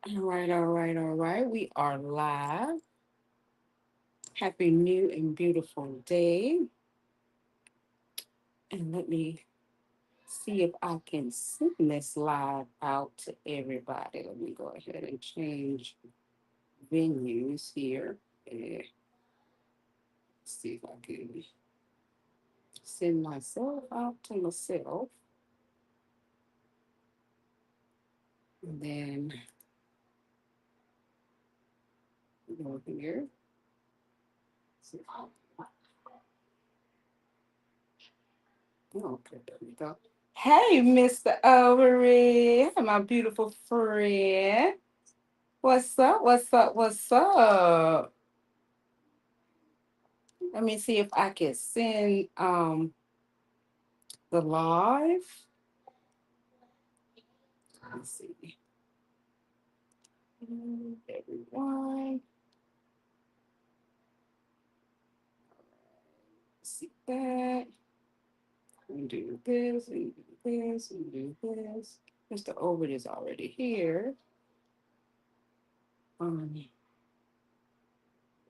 All right, all right, all right. We are live. Happy new and beautiful day. And let me see if I can send this live out to everybody. Let me go ahead and change venues here. Let's see if I can send myself out to myself. And then go here. See if okay, there we go. Hey, Mr. Overy. Hey, my beautiful friend. What's up? What's up? What's up? Let me see if I can send the live. Let's see. Everyone. See that. And do this and do this and do this. Mr. Ovid is already here. Um,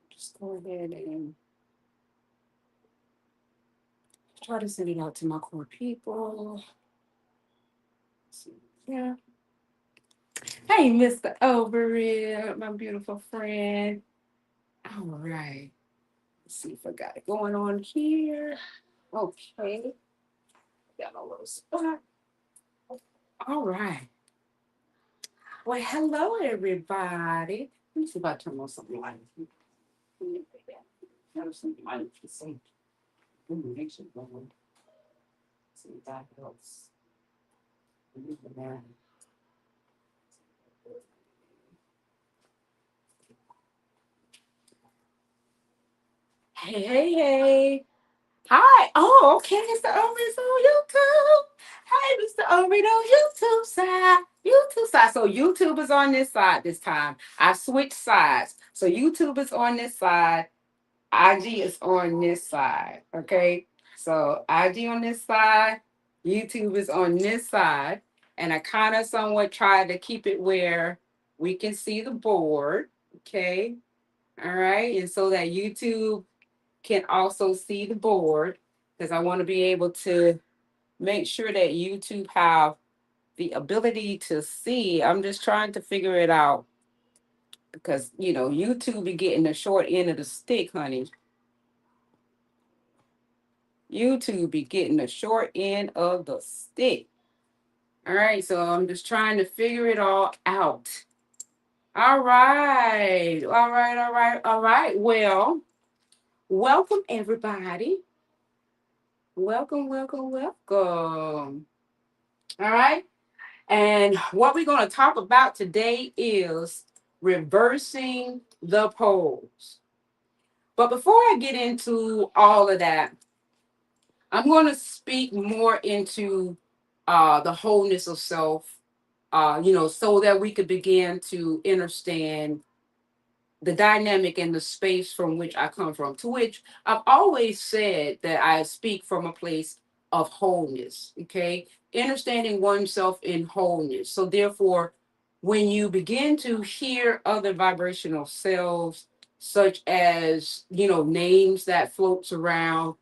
just go ahead and try to send it out to my core people. Let's see. Yeah. Hey, Mr. Overy, my beautiful friend. All right. Let's see if I got it going on here. Okay. Got a little spot. All right. Well, hello, everybody. Let me see if I turn on some light. Have some light for some illumination going. See if that helps. Hey, hey, hey. Hi. Oh, okay. Mr. Owen's on YouTube. Hey, Mr. Owen on YouTube side. YouTube side. So YouTube is on this side this time. I switched sides. So YouTube is on this side. IG is on this side. Okay. So IG on this side. YouTube is on this side. And I kind of somewhat tried to keep it where we can see the board. Okay. All right. And so that YouTube can also see the board because I want to be able to make sure that YouTube have the ability to see. I'm just trying to figure it out because YouTube be getting the short end of the stick, honey. YouTube be getting the short end of the stick. All right, so I'm just trying to figure it all out. All right, all right, all right, all right. Well, welcome everybody. Welcome, welcome, welcome. All right. And what we're going to talk about today is reversing the poles. But before I get into all of that, I'm going to speak more into the wholeness of self, so that we could begin to understand the dynamic and the space from which I come from, to which I've always said that I speak from a place of wholeness, okay? Understanding oneself in wholeness. So, therefore, when you begin to hear other vibrational selves, such as, names that floats around,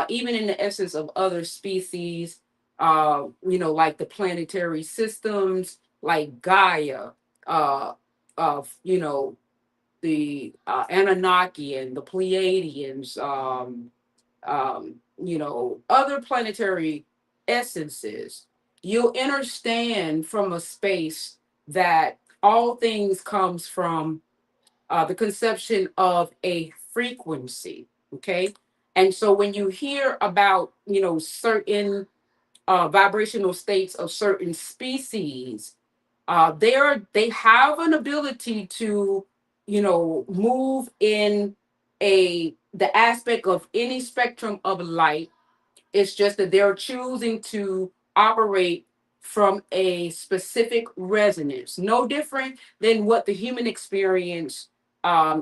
even in the essence of other species, like the planetary systems, like Gaia, of, the Anunnaki and the Pleiadians, other planetary essences, you'll understand from a space that all things comes from the conception of a frequency. Okay. And so when you hear about, certain vibrational states of certain species, they have an ability to move in the aspect of any spectrum of light. It's just that they're choosing to operate from a specific resonance, no different than what the human experience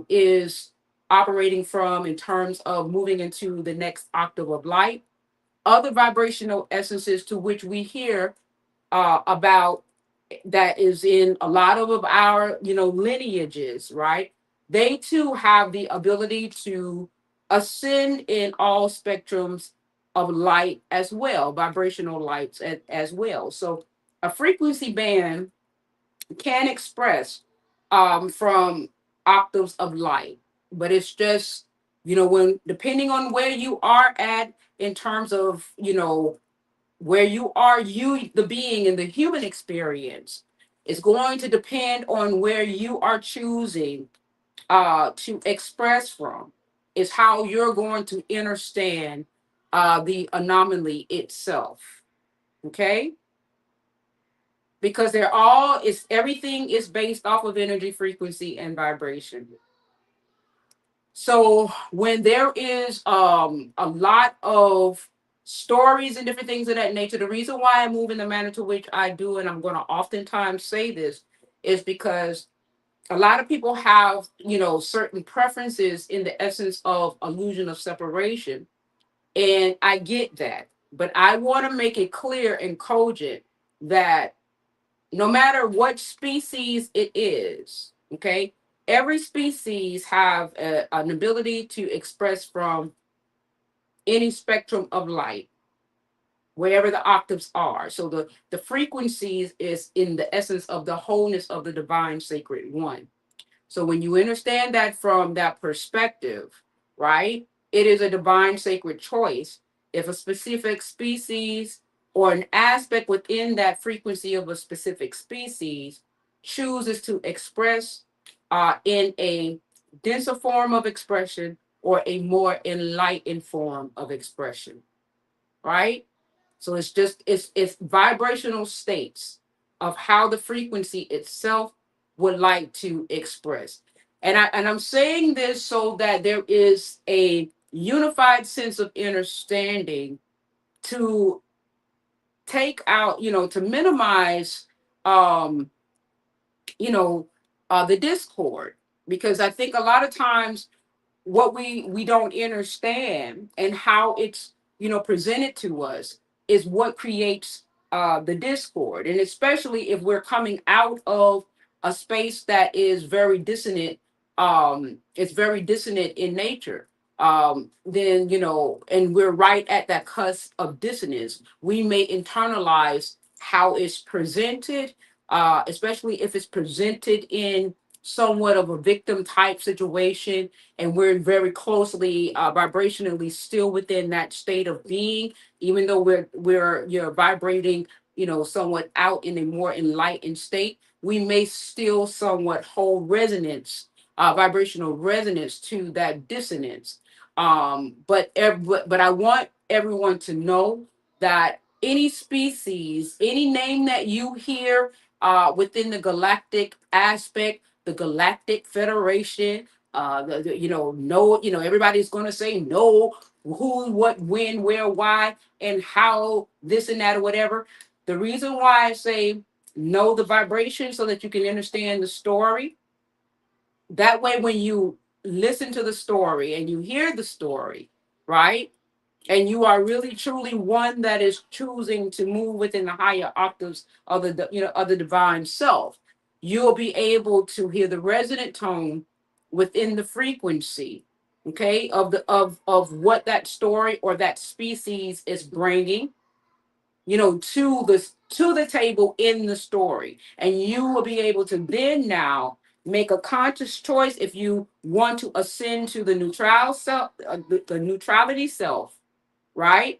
is operating from in terms of moving into the next octave of light. Other vibrational essences to which we hear about that is in a lot of our, lineages, right? They too have the ability to ascend in all spectrums of light as well, vibrational lights as well. So a frequency band can express from octaves of light, but it's just, when depending on where you are at in terms of, where you are, you the being in the human experience, is going to depend on where you are choosing to express from, is how you're going to understand the anomaly itself. Okay, because they're all, it's everything is based off of energy, frequency, and vibration. So when there is a lot of stories and different things of that nature, the reason why I move in the manner to which I do, and I'm going to oftentimes say this, is because a lot of people have, certain preferences in the essence of illusion of separation, and I get that, but I want to make it clear and cogent that no matter what species it is, okay, every species have an ability to express from any spectrum of light, wherever the octaves are. So the frequencies is in the essence of the wholeness of the divine sacred one. So when you understand that from that perspective, right, it is a divine sacred choice. If a specific species or an aspect within that frequency of a specific species chooses to express in a denser form of expression or a more enlightened form of expression, right? So it's just it's vibrational states of how the frequency itself would like to express. And I'm saying this so that there is a unified sense of understanding to take out, to minimize um, you know, the discord. Because I think a lot of times what we don't understand and how it's, presented to us is what creates the discord, and especially if we're coming out of a space that is very dissonant, it's very dissonant in nature, then, and we're right at that cusp of dissonance, we may internalize how it's presented, especially if it's presented in somewhat of a victim type situation, and we're very closely vibrationally still within that state of being, even though we're you're vibrating, somewhat out in a more enlightened state, we may still somewhat hold resonance, vibrational resonance to that dissonance. But I want everyone to know that any species, any name that you hear within the galactic aspect, the Galactic Federation, no, everybody's going to say no, who, what, when, where, why, and how, this and that, or whatever. The reason why I say know the vibration so that you can understand the story. That way, when you listen to the story and you hear the story, right? And you are really truly one that is choosing to move within the higher octaves of of the divine self, you'll be able to hear the resonant tone within the frequency, okay, of what that story or that species is bringing, to the table in the story, and you will be able to then now make a conscious choice if you want to ascend to the neutral self, the neutrality self, right?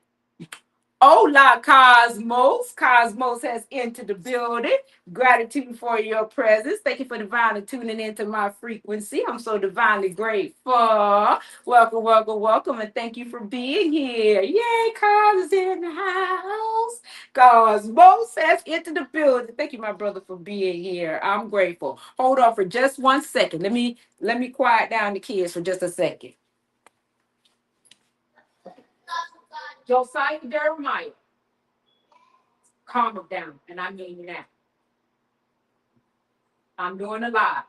Hola, Cosmos. Cosmos has entered the building. Gratitude for your presence. Thank you for divinely tuning into my frequency. I'm so divinely grateful. Welcome, welcome, welcome, and thank you for being here. Yay, Cos is in the house. Cosmos has entered the building. Thank you, my brother, for being here. I'm grateful. Hold on for just 1 second. Let me quiet down the kids for just a second. Josiah Jeremiah, calm them down, and I mean that. I'm doing a live.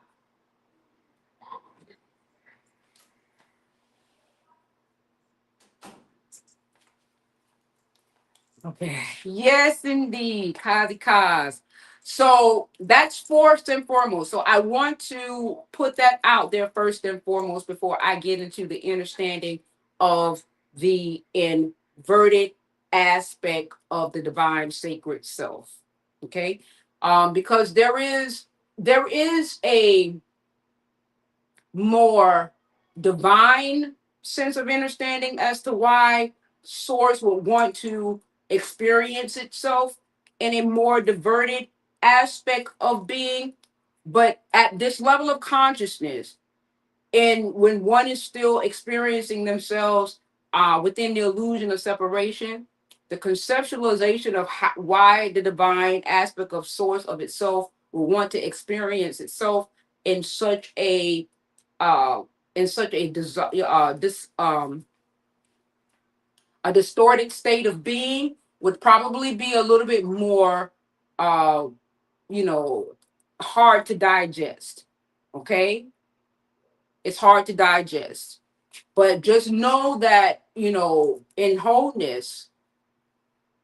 Okay. Yes, indeed. Kazi Kaz. So that's first and foremost. So I want to put that out there first and foremost before I get into the understanding of the inverted aspect of the divine sacred self. Okay. Because there is a more divine sense of understanding as to why source would want to experience itself in a more diverted aspect of being. But at this level of consciousness, and when one is still experiencing themselves within the illusion of separation, the conceptualization of why the divine aspect of source of itself will want to experience itself in such a uh, a distorted state of being would probably be a little bit more uh, you know hard to digest. Okay, it's hard to digest. But just know that, in wholeness,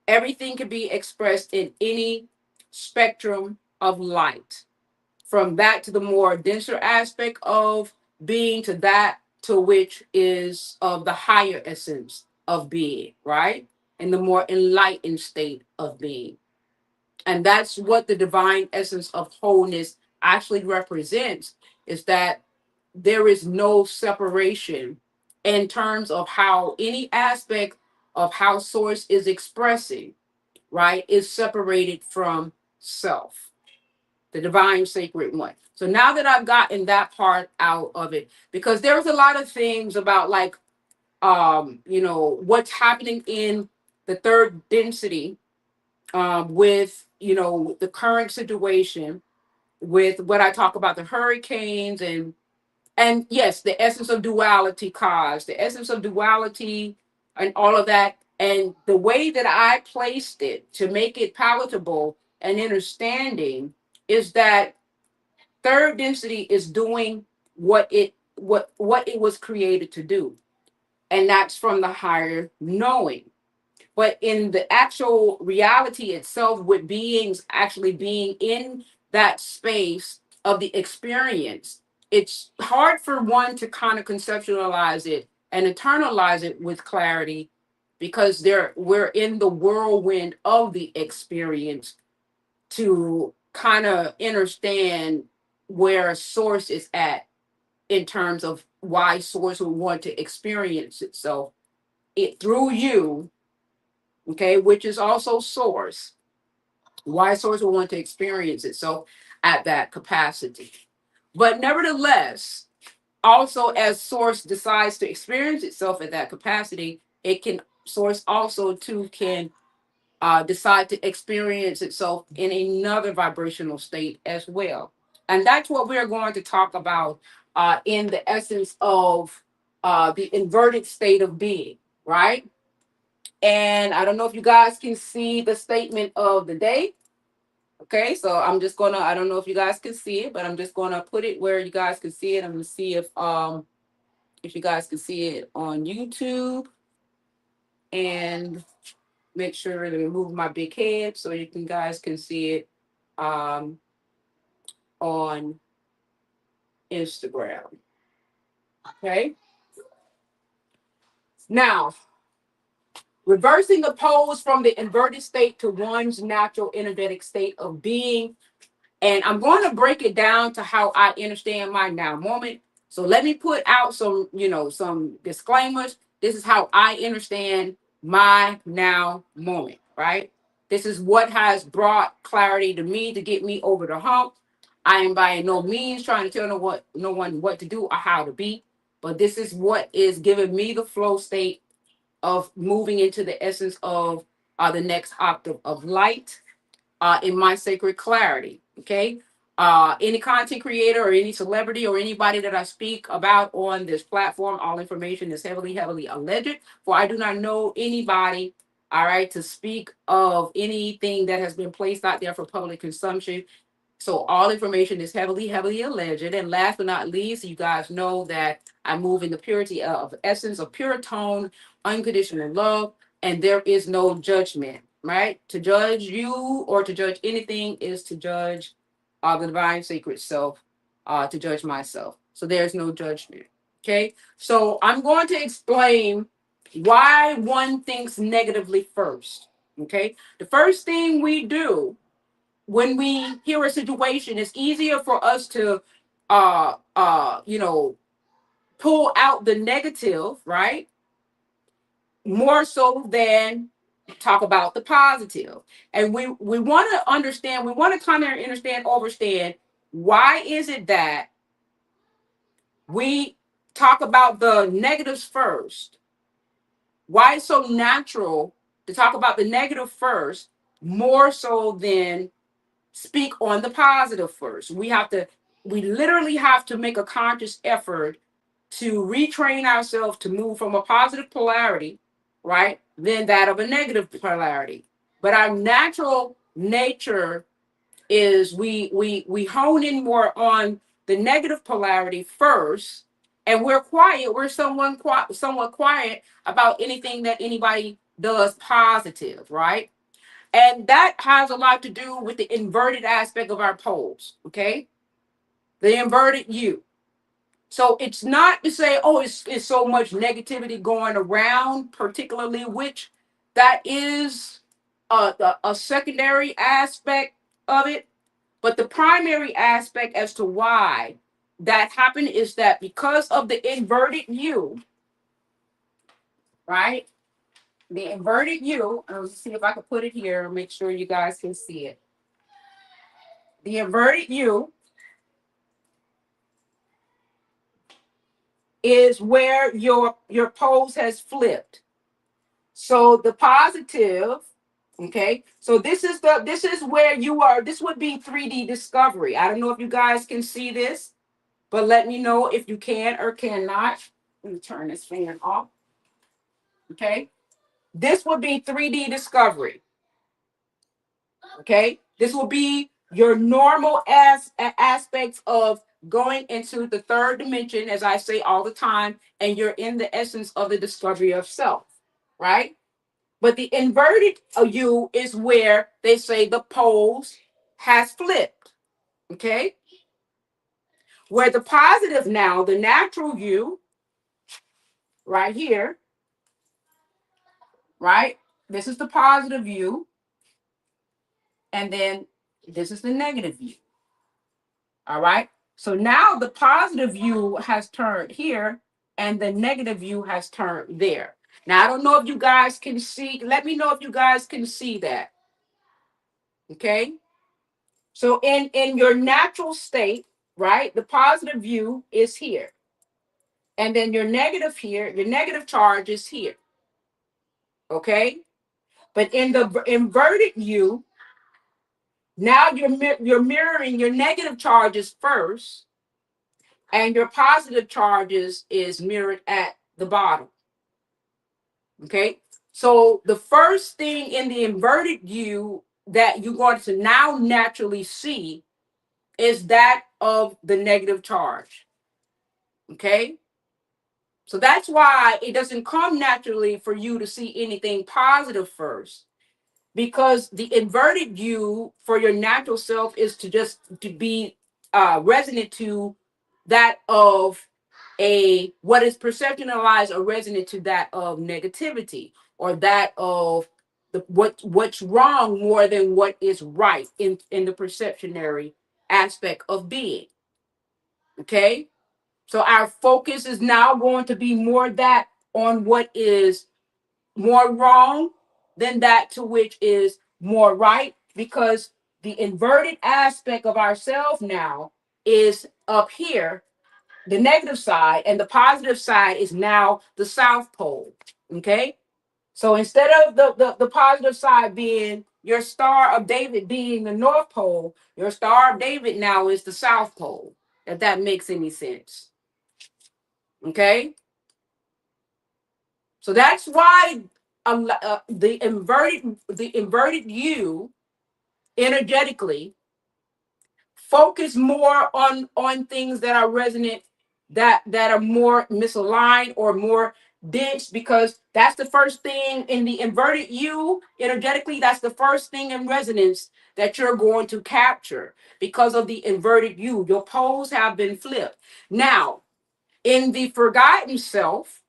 everything can be expressed in any spectrum of light. From that to the more denser aspect of being to that to which is of the higher essence of being, right? And the more enlightened state of being. And that's what the divine essence of wholeness actually represents, is that there is no separation in terms of how any aspect of how source is expressing, right, is separated from self, the divine sacred one. So now that I've gotten that part out of it, because there's a lot of things about, like, what's happening in the third density, with the current situation, with what I talk about, the hurricanes, and yes, the essence of duality caused the essence of duality and all of that. And the way that I placed it to make it palatable and understanding is that third density is doing what it was created to do, and that's from the higher knowing. But in the actual reality itself, with beings actually being in that space of the experience, it's hard for one to kind of conceptualize it and internalize it with clarity, because we're in the whirlwind of the experience to kind of understand where source is at, in terms of why source would want to experience itself it through you, okay, which is also source. Why source will want to experience it so at that capacity. But nevertheless, also as source decides to experience itself at that capacity, it can source also too can decide to experience itself in another vibrational state as well. And that's what we're going to talk about in the essence of the inverted state of being, right? And I don't know if you guys can see the statement of the day. Okay, so I'm just gonna, I don't know if you guys can see it, but I'm just gonna put it where you guys can see it. I'm gonna see if you guys can see it on YouTube, and make sure to move my big head so you can guys can see it um on Instagram. Okay. Now, reversing the pose from the inverted state to one's natural energetic state of being. And I'm going to break it down to how I understand my now moment. So let me put out some disclaimers. This is how I understand my now moment, right? This is what has brought clarity to me to get me over the hump. I am by no means trying to tell no one what to do or how to be, but this is what is giving me the flow state of moving into the essence of the next octave of light in my sacred clarity. Okay. Any content creator or any celebrity or anybody that I speak about on this platform, all information is heavily, heavily alleged. For I do not know anybody, all right, to speak of anything that has been placed out there for public consumption. So all information is heavily, heavily alleged. And last but not least, you guys know that I move in the purity of essence of pure tone, unconditional love, and there is no judgment. right? To judge you or to judge anything is to judge the divine sacred self, to judge myself. So there's no judgment. Okay. So I'm going to explain why one thinks negatively first. Okay. The first thing we do when we hear a situation, it's easier for us to you know, pull out the negative, right? More so than talk about the positive. And we want to understand, we want to come here and understand why is it that we talk about the negatives first? Why it's so natural to talk about the negative first, more so than speak on the positive first. We literally have to make a conscious effort to retrain ourselves to move from a positive polarity, right, than that of a negative polarity. But our natural nature is we hone in more on the negative polarity first, and we're quiet. We're somewhat quiet about anything that anybody does positive, right? And that has a lot to do with the inverted aspect of our poles, okay? The inverted U. So it's not to say, oh, it's so much negativity going around, particularly, which that is a secondary aspect of it. But the primary aspect as to why that happened is that because of the inverted U, right? The inverted U, let's see if I can put it here, make sure you guys can see it. The inverted U is where your pose has flipped. So the positive, okay. So this is where you are. This would be 3D discovery. I don't know if you guys can see this, but let me know if you can or cannot. Let me turn this fan off. Okay. This would be 3D discovery. Okay. This will be your normal aspects of going into the third dimension, as I say all the time, and you're in the essence of the discovery of self, right? But the inverted U is where they say the poles has flipped. Okay. Where the positive now, the natural U, right here, right? This is the positive U, and then this is the negative U. All right. So now the positive U has turned here, and the negative U has turned there. Now I don't know if you guys can see. Let me know if you guys can see that. Okay. So in your natural state, right, the positive U is here. And then your negative here, your negative charge is here. Okay? But in the inverted U, now you're mirroring your negative charges first, and your positive charges is mirrored at the bottom. Okay? So the first thing in the inverted U that you're going to now naturally see is that of the negative charge. Okay? So that's why it doesn't come naturally for you to see anything positive first, because the inverted U for your natural self is to just to be resonant to that of a what is perceptualized or resonant to that of negativity, or that of the what's wrong more than what is right in the perceptionary aspect of being. Okay. So our focus is now going to be more that on what is more wrong than that to which is more right, because the inverted aspect of ourselves now is up here, the negative side, and the positive side is now the South Pole. Okay. So instead of the positive side being your Star of David being the North Pole, your Star of David now is the South Pole, if that makes any sense. Okay. So that's why the inverted U energetically focus more on things that are resonant, that are more misaligned or more dense, because that's the first thing in the inverted U energetically. That's the first thing in resonance that you're going to capture because of the inverted U. Your poles have been flipped. Now, in the forgotten self,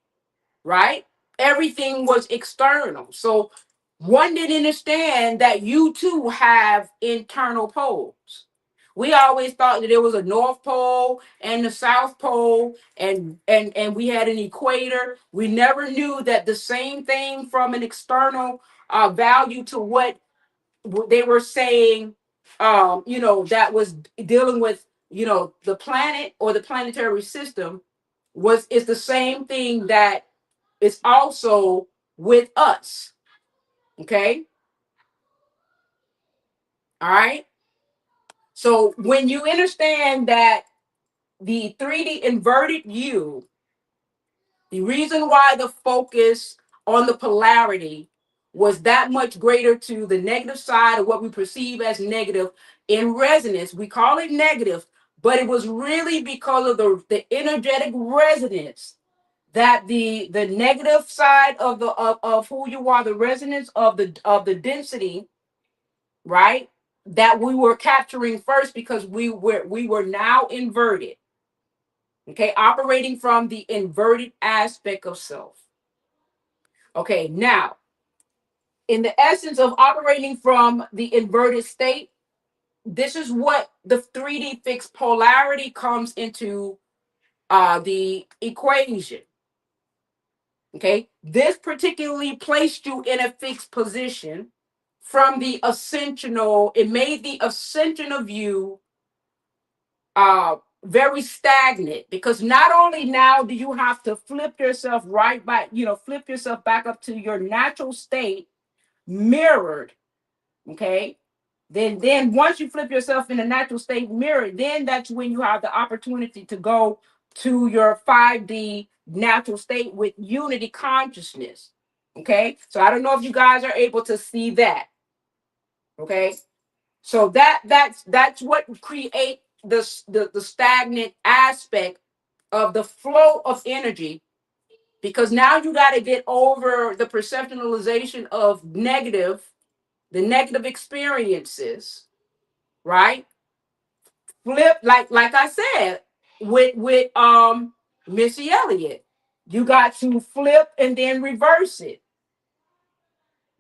right? Everything was external. So one didn't understand that you too have internal poles. We always thought that there was a North Pole and the South Pole, and we had an equator. We never knew that the same thing from an external value to what they were saying, that was dealing with, the planet or the planetary system is the same thing that is also with us. Okay. All right. So when you understand that the 3D inverted U, the reason why the focus on the polarity was that much greater to the negative side of what we perceive as negative in resonance, we call it negative, but it was really because of the energetic resonance that the negative side of who you are, the resonance of the density, right? That we were capturing first because we were now inverted. Okay, operating from the inverted aspect of self. Okay, now in the essence of operating from the inverted state, this is what the 3D fixed polarity comes into the equation. Okay, this particularly placed you in a fixed position from the ascensional. It made the ascension of you very stagnant, because not only now do you have to flip yourself right back, flip yourself back up to your natural state, mirrored. Okay, then once you flip yourself in a natural state mirrored, then that's when you have the opportunity to go to your 5D natural state with unity consciousness. Okay, so I don't know if you guys are able to see that. Okay, so that's what create the stagnant aspect of the flow of energy, because now you got to get over the perceptualization of the negative experiences, right? Flip, like I said, with Missy Elliott, you got to flip and then reverse it.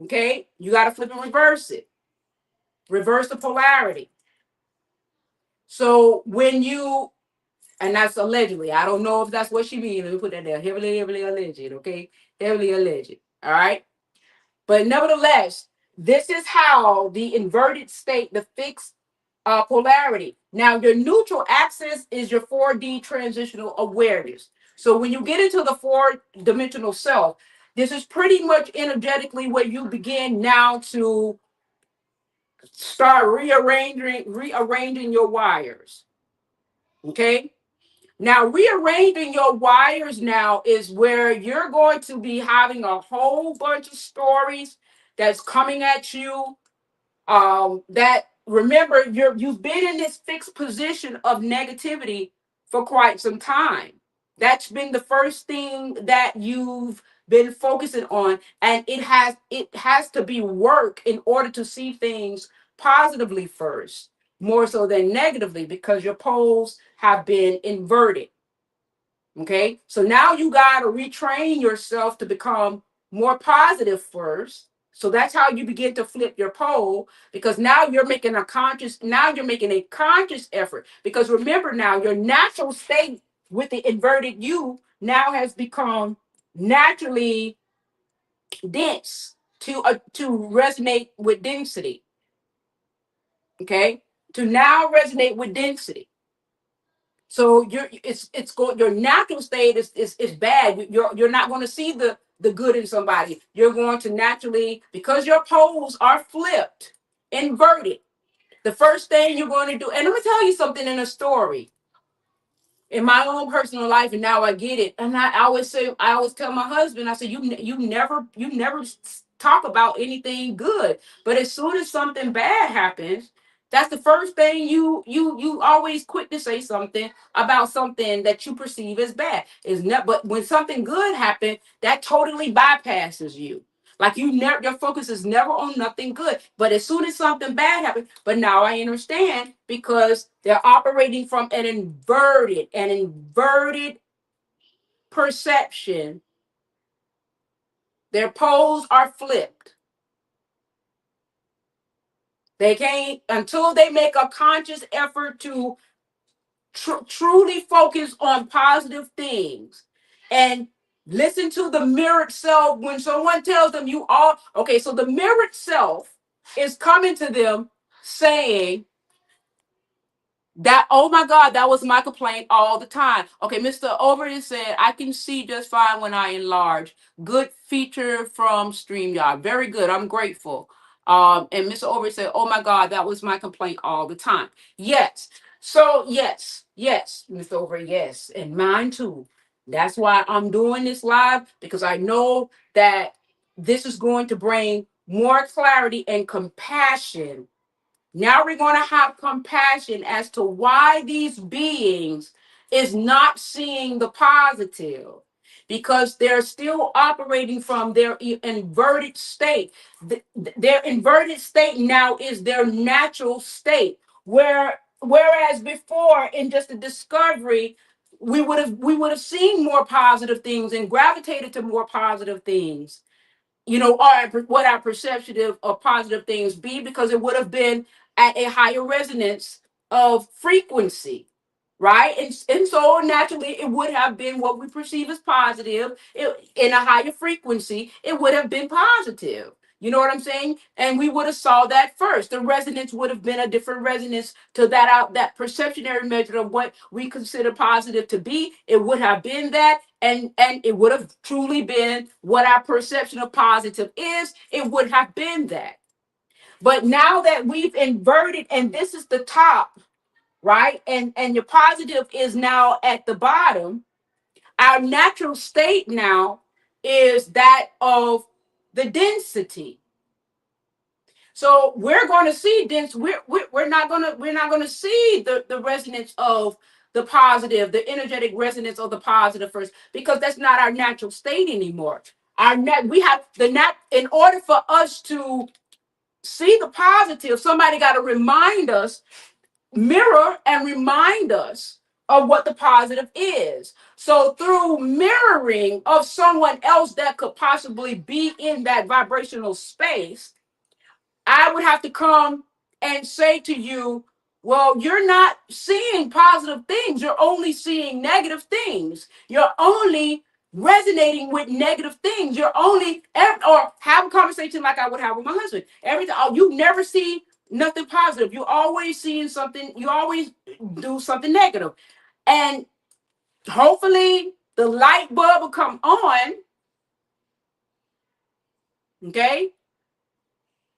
Okay, you got to flip and reverse it, reverse the polarity. So when you, and that's allegedly, I don't know if that's what she means. Let me put that there, heavily alleged. Okay, heavily alleged. All right, but nevertheless, this is how the inverted state, the fixed polarity. Now, your neutral axis is your 4D transitional awareness. So when you get into the four-dimensional self, this is pretty much energetically where you begin now to start rearranging your wires. Okay. Now, rearranging your wires now is where you're going to be having a whole bunch of stories that's coming at you. That, remember, you've been in this fixed position of negativity for quite some time. That's been the first thing that you've been focusing on, and it has to be work in order to see things positively first, more so than negatively, because your poles have been inverted. Okay, so now you got to retrain yourself to become more positive first. So that's how you begin to flip your pole, because now you're making a conscious effort. Because remember, now your natural state with the inverted U now has become naturally dense to resonate with density. Okay, to now resonate with density. So it's going, your natural state is bad. You're not going to see the good in somebody. You're going to naturally, because your poles are flipped, inverted. The first thing you're going to do, and let me tell you something in a story in my own personal life, and now I get it. And I always tell my husband, I say, you never talk about anything good, but as soon as something bad happens, That's the first thing you always quick to say something about something that you perceive as bad. Is not, but when something good happens, that totally bypasses you. Like you never, your focus is never on nothing good. But as soon as something bad happens, but now I understand because they're operating from an inverted perception. Their poles are flipped. They can't until they make a conscious effort to truly focus on positive things and listen to the mirrored self when someone tells them you are okay. So the mirrored self is coming to them saying, that, oh my God, that was my complaint all the time. Okay, Mr. Overton said, I can see just fine when I enlarge. Good feature from StreamYard. Very good. I'm grateful. And Mr. Overton said, oh my God, that was my complaint all the time. Yes. So, yes, Mr. Overton, yes. And mine too. That's why I'm doing this live, because I know that this is going to bring more clarity and compassion. Now we're going to have compassion as to why these beings is not seeing the positive, because they're still operating from their inverted state. Their inverted state now is their natural state. Whereas before, in just the discovery, we would have seen more positive things and gravitated to more positive things, what our perception of positive things be, because it would have been at a higher resonance of frequency, right? And so naturally, it would have been what we perceive as positive. In a higher frequency, it would have been positive. You know what I'm saying? And we would have saw that first. The resonance would have been a different resonance to that perceptionary measure of what we consider positive to be. It would have been that, and it would have truly been what our perception of positive is. It would have been that. But now that we've inverted, and this is the top, right? And your positive is now at the bottom. Our natural state now is that of the density. So we're going to see dense. We're not going to see the resonance of the positive, the energetic resonance of the positive first, because that's not our natural state anymore. We have the nat. In order for us to see the positive, somebody got to remind us, mirror and remind us of what the positive is. So through mirroring of someone else that could possibly be in that vibrational space, I would have to come and say to you, well, you're not seeing positive things. You're only seeing negative things. You're only resonating with negative things. You're only, or have a conversation like I would have with my husband. Everything, you never see nothing positive. You always seeing something, you always do something negative. And hopefully the light bulb will come on, okay?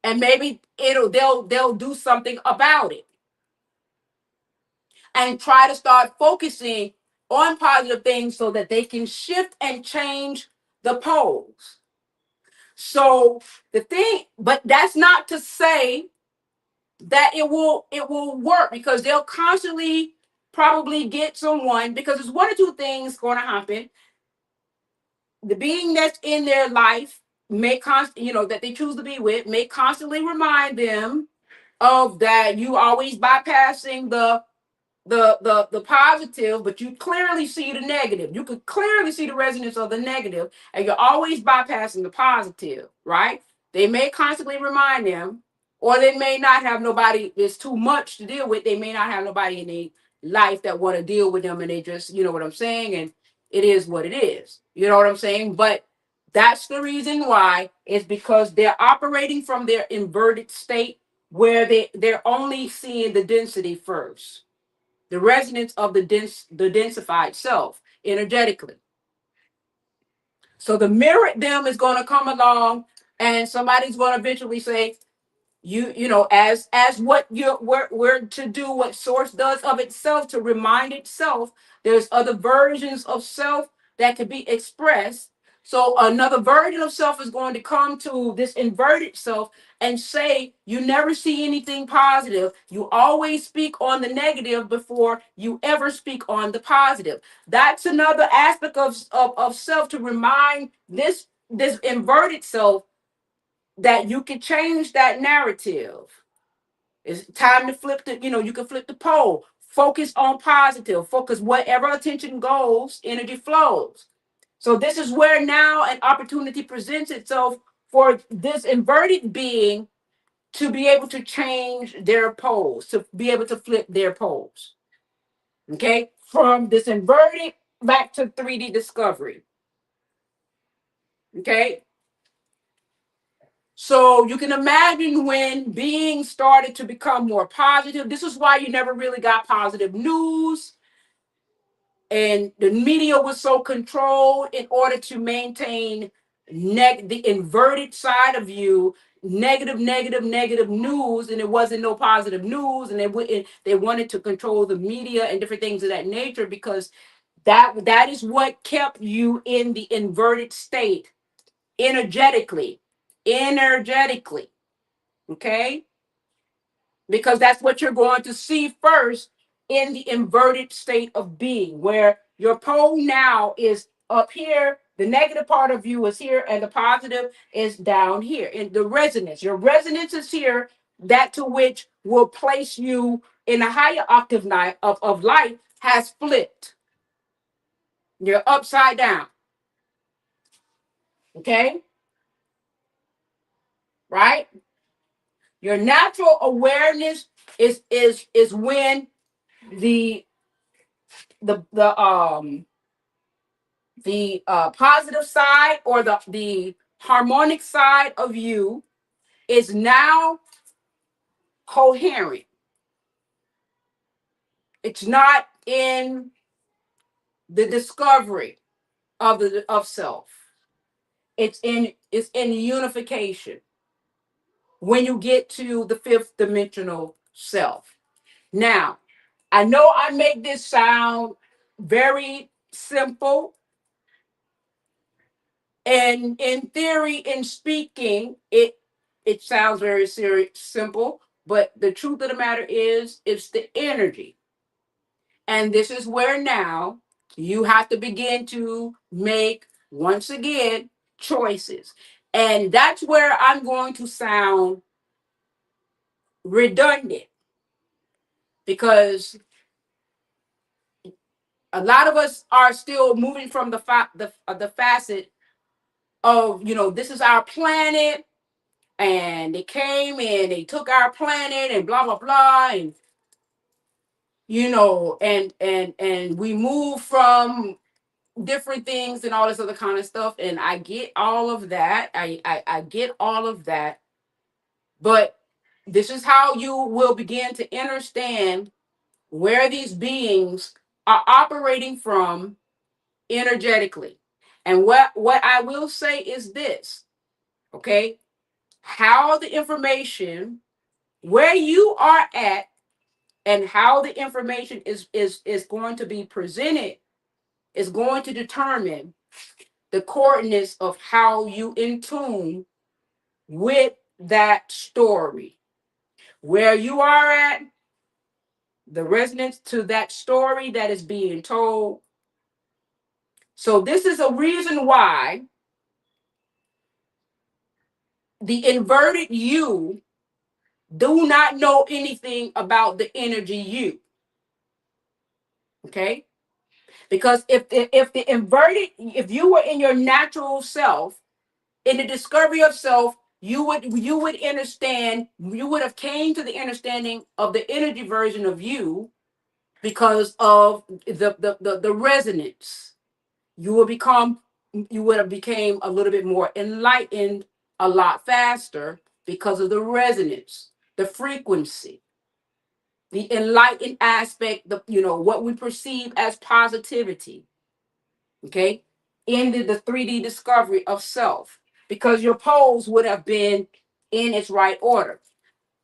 And maybe they'll do something about it, and try to start focusing on positive things so that they can shift and change the poles. So the thing, but that's not to say that it will work, because they'll constantly probably get someone, because there's one or two things going to happen. The being that's in their life that they choose to be with may constantly remind them of that. You always bypassing the positive, but you clearly see the negative. You could clearly see the resonance of the negative, and you're always bypassing the positive, right? They may constantly remind them, or they may not have nobody. It's too much to deal with. They may not have nobody in their life that want to deal with them, and they just, you know what I'm saying, and it is what it is. You know what I'm saying? But that's the reason why. It's because they're operating from their inverted state, where they're only seeing the density first, the resonance of the densified self energetically. So the mirrored them is going to come along, and somebody's going to eventually say, as what we're to do, what source does of itself to remind itself. There's other versions of self that can be expressed. So another version of self is going to come to this inverted self and say, you never see anything positive. You always speak on the negative before you ever speak on the positive. That's another aspect of self to remind this inverted self that you can change that narrative. It's time to flip you can flip the pole. Focus on positive. Focus wherever attention goes, energy flows. So this is where now an opportunity presents itself for this inverted being to be able to change their poles, to be able to flip their poles. Okay? From this inverted back to 3D discovery. Okay? So you can imagine when beings started to become more positive. This is why you never really got positive news. And the media was so controlled in order to maintain the inverted side of you, negative news, and it wasn't no positive news, and they wanted to control the media and different things of that nature, because that is what kept you in the inverted state energetically. Okay, because that's what you're going to see first in the inverted state of being, where your pole now is up here, the negative part of you is here, and the positive is down here. In the resonance, your resonance is here, that to which will place you in a higher octave of light has flipped. You're upside down. Okay, right? Your natural awareness is when the the positive side, or the harmonic side of you, is now coherent. It's not in the discovery of self. It's in unification when you get to the fifth dimensional self. Now, I know I make this sound very simple, and in theory, in speaking, it sounds very serious, simple, but the truth of the matter is, it's the energy. And this is where now you have to begin to make, once again, choices. And that's where I'm going to sound redundant, because a lot of us are still moving from the facet of, this is our planet, and they came and they took our planet and blah blah blah, and and we move from different things and all this other kind of stuff, and I get all of that. I get all of that, but this is how you will begin to understand where these beings are operating from energetically. And what I will say is this, okay? How the information, where you are at, and how the information is going to be presented is going to determine the coordinates of how you in tune with that story. Where you are at, the resonance to that story that is being told. So this is a reason why the inverted you do not know anything about the energy you. Okay? Because if you were in your natural self, in the discovery of self, you would understand, you would have came to the understanding of the energy version of you, because of the resonance. You would have became a little bit more enlightened a lot faster, because of the resonance, the frequency, the enlightened aspect, what we perceive as positivity. Okay, in the 3D discovery of self, because your poles would have been in its right order.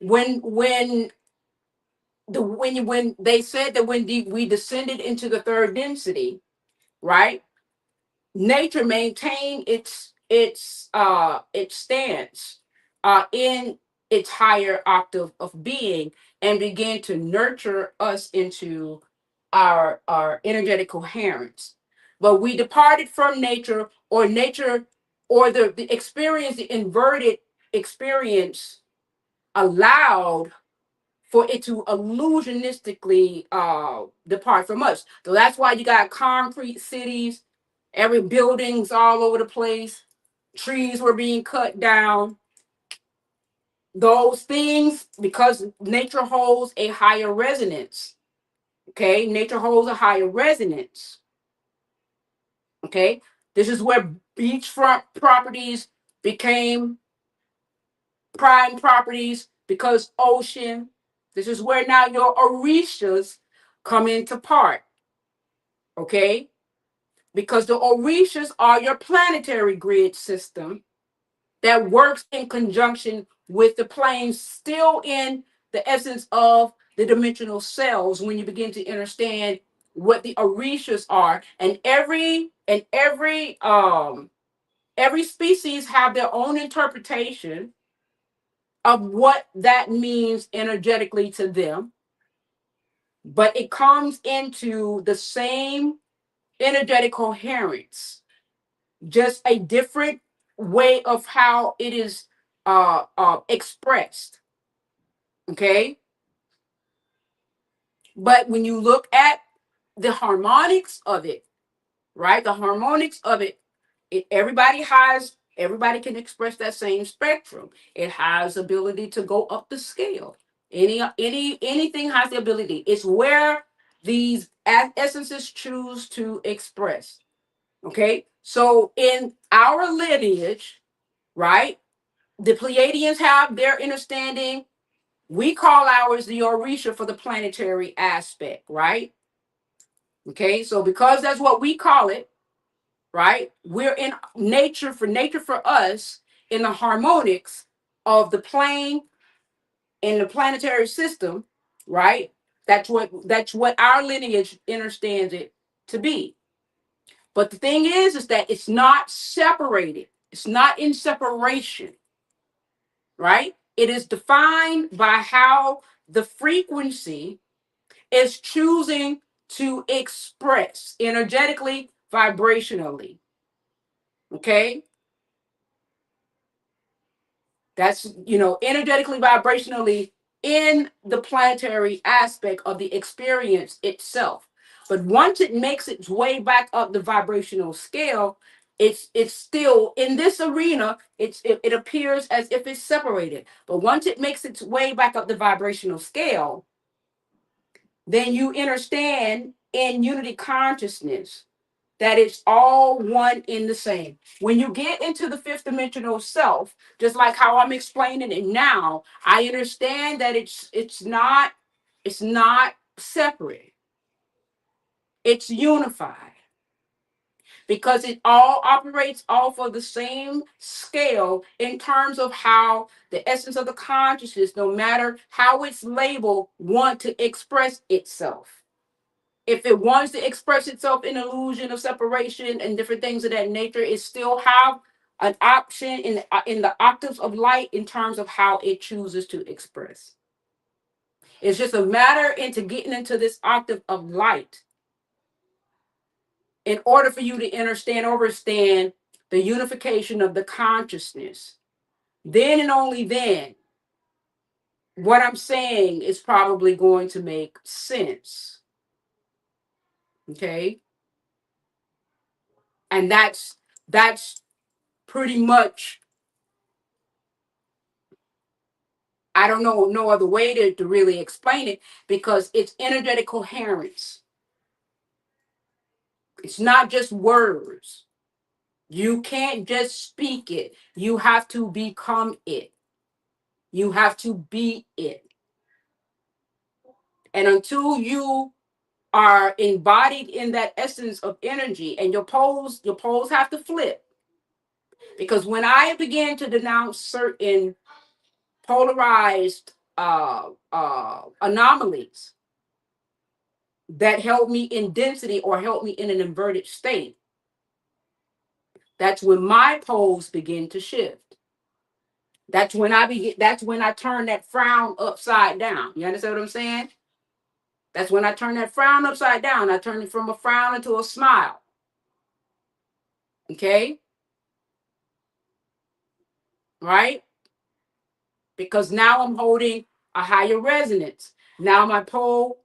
When they said that when we descended into the third density, right? nature maintain its stance in its higher octave of being, and begin to nurture us into our energetic coherence. But we departed from nature, or nature, or the experience, the inverted experience, allowed for it to illusionistically depart from us. So that's why you got concrete cities, every building's all over the place, trees were being cut down. Those things, because nature holds a higher resonance. Okay, nature holds a higher resonance. Okay, this is where beachfront properties became prime properties, because ocean. This is where now your orishas come into part. Okay, because the orishas are your planetary grid system that works in conjunction with the planes, still in the essence of the dimensional cells, when you begin to understand what the orishas are. And every species have their own interpretation of what that means energetically to them, but it comes into the same energetic coherence, just a different way of how it is expressed. Okay, but when you look at the harmonics of it, right, the harmonics of it, everybody can express that same spectrum. It has ability to go up the scale. Anything has the ability. It's where these essences choose to express. Okay, so in our lineage, right, the Pleiadians have their understanding. We call ours the Orisha for the planetary aspect, right? Okay, so because that's what we call it, right? We're in nature, for us, in the harmonics of the plane in the planetary system, right? That's what our lineage understands it to be. But the thing is that it's not separated. It's not in separation, right? It is defined by how the frequency is choosing to express energetically, vibrationally. Okay, that's, energetically, vibrationally, in the planetary aspect of the experience itself. But once it makes its way back up the vibrational scale, it's still in this arena. It appears as if it's separated. But once it makes its way back up the vibrational scale, then you understand in unity consciousness that it's all one in the same. When you get into the fifth dimensional self, just like how I'm explaining it now, I understand that it's not separate. It's unified, because it all operates off of the same scale in terms of how the essence of the consciousness, no matter how it's labeled, want to express itself. If it wants to express itself in illusion of separation and different things of that nature, it still have an option in the octaves of light in terms of how it chooses to express. It's just a matter into getting into this octave of light in order for you to understand the unification of the consciousness. Then and only then, what I'm saying is probably going to make sense. Okay, and that's pretty much, I don't know no other way to really explain it, because it's energetic coherence. It's not just words. You can't just speak it. You have to become it. You have to be it. And until you are embodied in that essence of energy, and your poles have to flip. Because when I began to denounce certain polarized anomalies that held me in density or held me in an inverted state, That's when my poles begin to shift. That's when I turn that frown upside down. You understand what I'm saying? That's when I turn that frown upside down. I turn it from a frown into a smile. Okay? Right? Because now I'm holding a higher resonance. Now my pole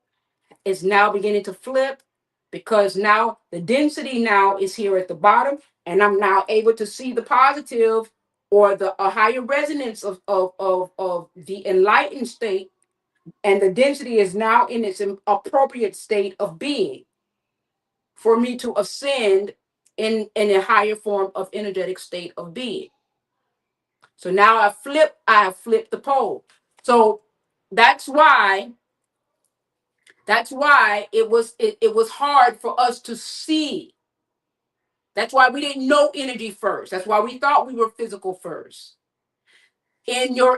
is now beginning to flip because now the density now is here at the bottom, and I'm now able to see the positive or the a higher resonance of the enlightened state, and the density is now in its appropriate state of being for me to ascend in a higher form of energetic state of being. So now I have flipped the pole. So that's why it was hard for us to see. That's why we didn't know energy first. That's why we thought we were physical first. In your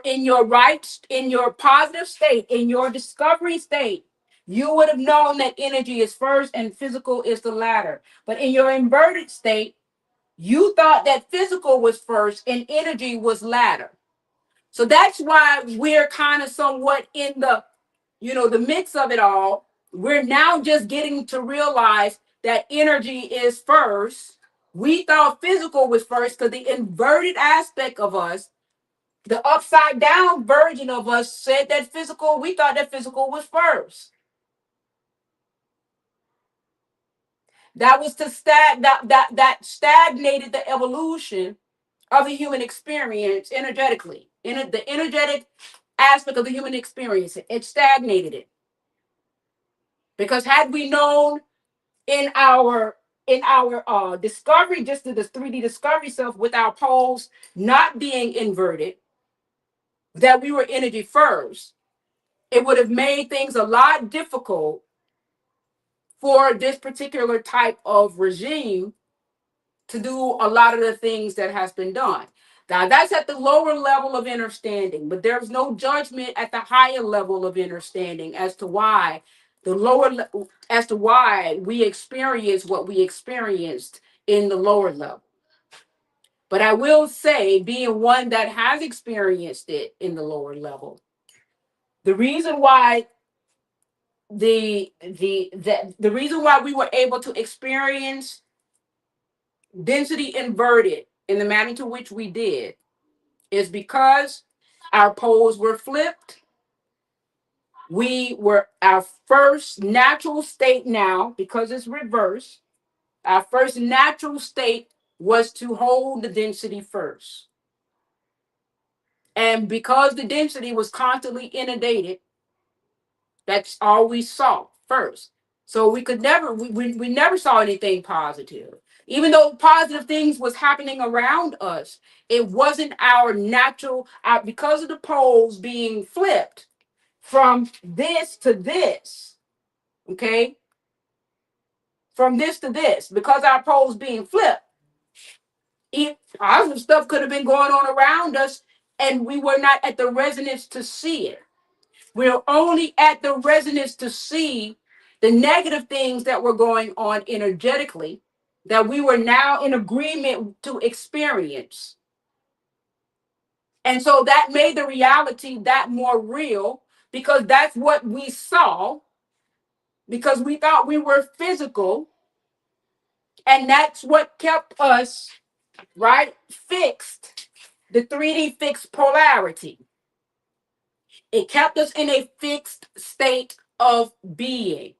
positive state, in your discovery state, you would have known that energy is first and physical is the latter. But in your inverted state, you thought that physical was first and energy was latter. So that's why we're kind of somewhat in the, the mix of it all. We're now just getting to realize that energy is first. We thought physical was first because the inverted aspect of us, the upside down version of us, said that physical, we thought that physical was first. That was to that stagnated the evolution of the human experience energetically. The energetic aspect of the human experience, it stagnated it. Because had we known in our discovery, just to the 3D discovery self with our poles not being inverted, that we were energy first, it would have made things a lot difficult for this particular type of regime to do a lot of the things that has been done. Now that's at the lower level of understanding, but there's no judgment at the higher level of understanding as to why as to why we experience what we experienced in the lower level. But I will say, being one that has experienced it in the lower level, the reason why the reason why we were able to experience density inverted in the manner to which we did is because our poles were flipped. We were our first natural state now, because it's reversed. Our first natural state was to hold the density first. And because the density was constantly inundated, that's all we saw first. So we never saw anything positive. Even though positive things was happening around us, it wasn't our natural, because of the poles being flipped from this to this, okay? From this to this, because our poles being flipped, positive stuff could have been going on around us, and we were not at the resonance to see it. We're only at the resonance to see the negative things that were going on energetically that we were now in agreement to experience. And so that made the reality that more real, because that's what we saw, because we thought we were physical. And that's what kept us, right, fixed, the 3D fixed polarity. It kept us in a fixed state of being.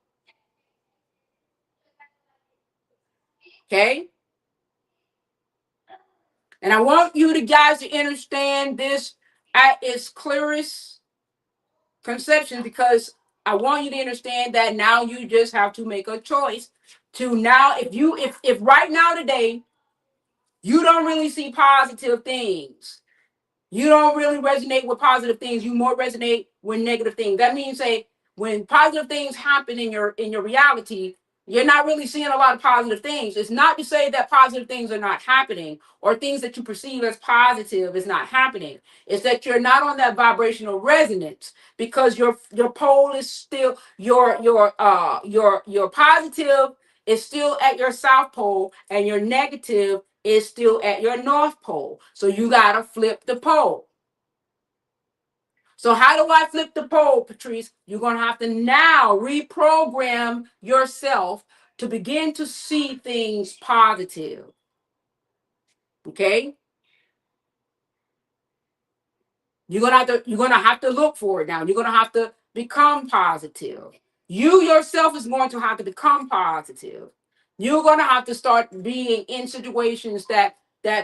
Okay? And I want you guys to understand this at its clearest conception, because I want you to understand that now you just have to make a choice to now, if right now today you don't really see positive things, you don't really resonate with positive things, you more resonate with negative things. That means, say, when positive things happen in your reality, you're not really seeing a lot of positive things. It's not to say that positive things are not happening, or things that you perceive as positive is not happening. It's that you're not on that vibrational resonance, because your pole is still your positive is still at your south pole, and your negative is still at your North Pole. So you got to flip the pole. So how do I flip the pole, Patrice? You're going to have to now reprogram yourself to begin to see things positive. Okay? You're gonna have to look for it now. You're gonna have to become positive. You yourself is going to have to become positive. You're gonna have to start being in situations that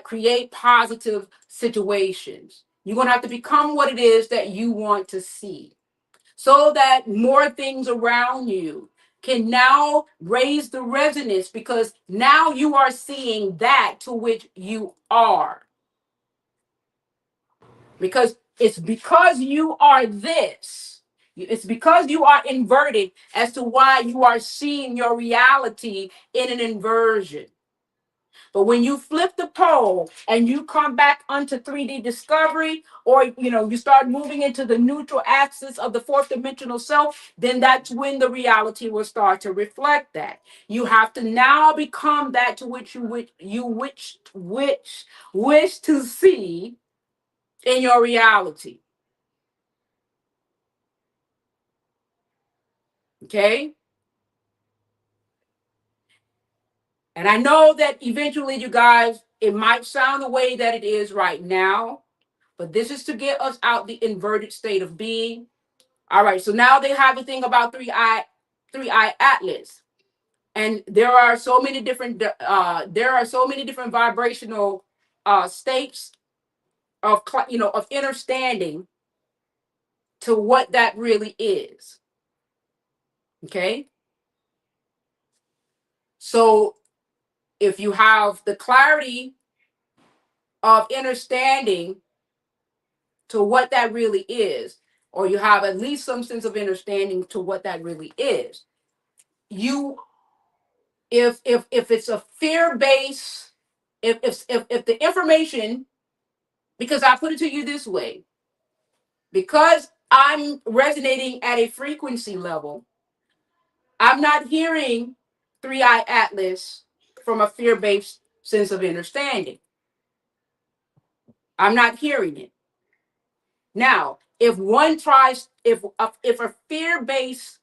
create positive situations. You're gonna have to become what it is that you want to see, so that more things around you can now raise the resonance, because now you are seeing that to which you are. Because it's because you are this. It's because you are inverted as to why you are seeing your reality in an inversion. But when you flip the pole and you come back onto 3D discovery, or you start moving into the neutral axis of the fourth dimensional self, then that's when the reality will start to reflect that. You have to now become that to which you wish to see in your reality. Okay? And I know that eventually, you guys, it might sound the way that it is right now, but this is to get us out the inverted state of being. All right, so now they have the thing about three-eye atlas. And there are so many different vibrational states of of understanding to what that really is. Okay? So if you have the clarity of understanding to what that really is, or you have at least some sense of understanding to what that really is, you if it's a fear base, if the information, because I put it to you this way, because I'm resonating at a frequency level, I'm not hearing three-eye atlas from a fear-based sense of understanding. I'm not hearing it. Now, if one tries, if a fear-based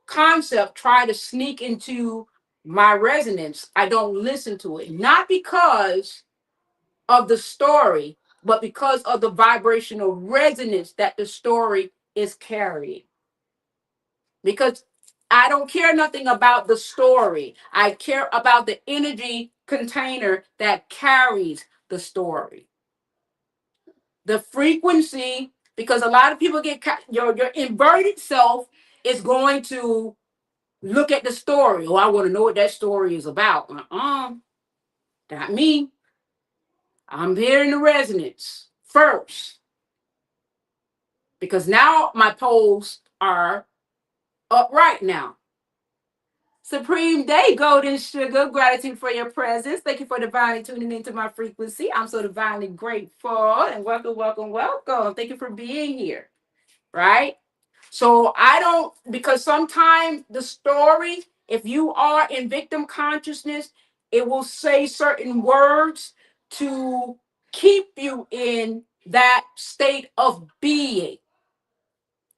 concept try to sneak into my resonance, I don't listen to it. Not because of the story, but because of the vibrational resonance that the story is carrying. Because I don't care nothing about the story. I care about the energy container that carries the story. The frequency, because a lot of people get your inverted self is going to look at the story. Oh, I want to know what that story is about. Not me. I'm hearing the resonance first, because now my poles are upright now. Supreme Day, Golden Sugar, gratitude for your presence. Thank you for divinely tuning into my frequency. I'm so divinely grateful, and welcome, welcome, welcome. Thank you for being here, right? So I don't, because sometimes the story, if you are in victim consciousness, it will say certain words to keep you in that state of being,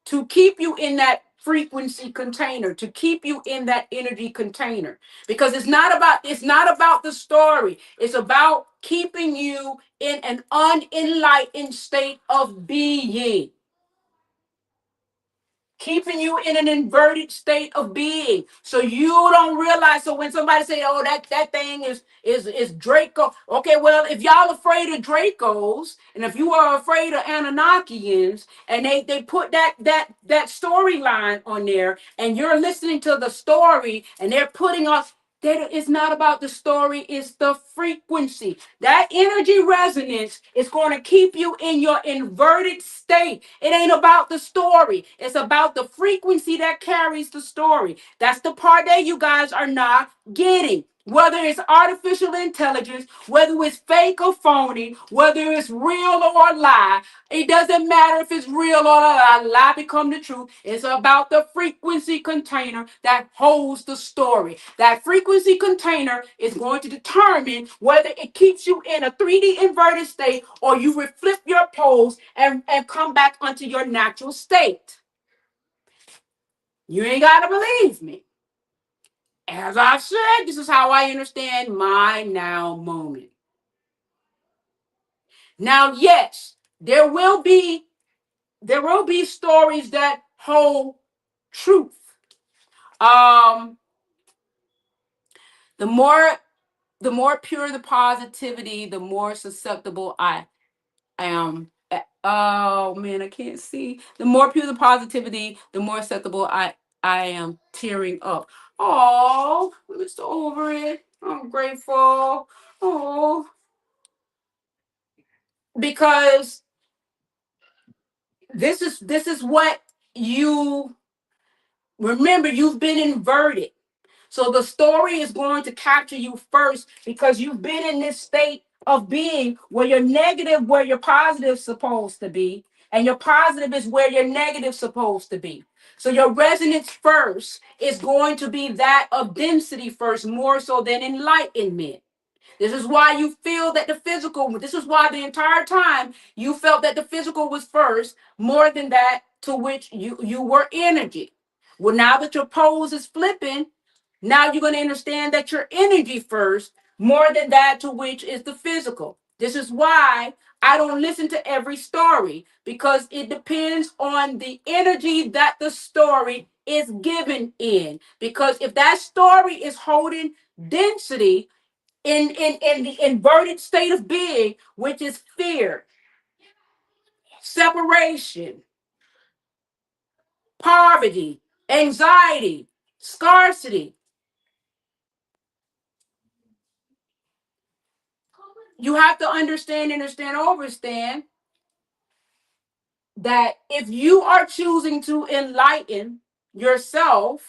to keep you in that frequency container, to keep you in that energy container. Because it's not about the story. It's about keeping you in an unenlightened state of being. Keeping you in an inverted state of being, so you don't realize. So when somebody say, "Oh, that thing is Draco," okay, well, if y'all afraid of Dracos, and if you are afraid of Anunnakians, and they put that storyline on there, and you're listening to the story, and they're putting us. That it's not about the story, it's the frequency. That energy resonance is going to keep you in your inverted state. It ain't about the story. It's about the frequency that carries the story. That's the part that you guys are not getting. Whether it's artificial intelligence, whether it's fake or phony, whether it's real or a lie, it doesn't matter if it's real or a lie. Lie become the truth. It's about the frequency container that holds the story. That frequency container is going to determine whether it keeps you in a 3D inverted state or you reflect your poles and come back onto your natural state. You ain't got to believe me. As I said, this is how I understand my now moment. Now, yes, there will be stories that hold truth. Um, the more the more pure the positivity, the more susceptible I am. Oh man, I can't see. The more pure the positivity, the more susceptible I am tearing up. Oh, Mr. Over it. I'm grateful. Oh, because this is what you remember. You've been inverted, so the story is going to capture you first because you've been in this state of being where you're negative, where your positive is supposed to be, and your positive is where your negative is supposed to be. So your resonance first is going to be that of density first, more so than enlightenment. This is why you feel that the physical, this is why the entire time you felt that the physical was first, more than that to which you were energy. Well, now that your pose is flipping, now you're going to understand that your energy first, more than that to which is the physical. This is why I don't listen to every story because it depends on the energy that the story is given in. Because if that story is holding density, in the inverted state of being, which is fear, separation, poverty, anxiety, scarcity. You have to understand that if you are choosing to enlighten yourself,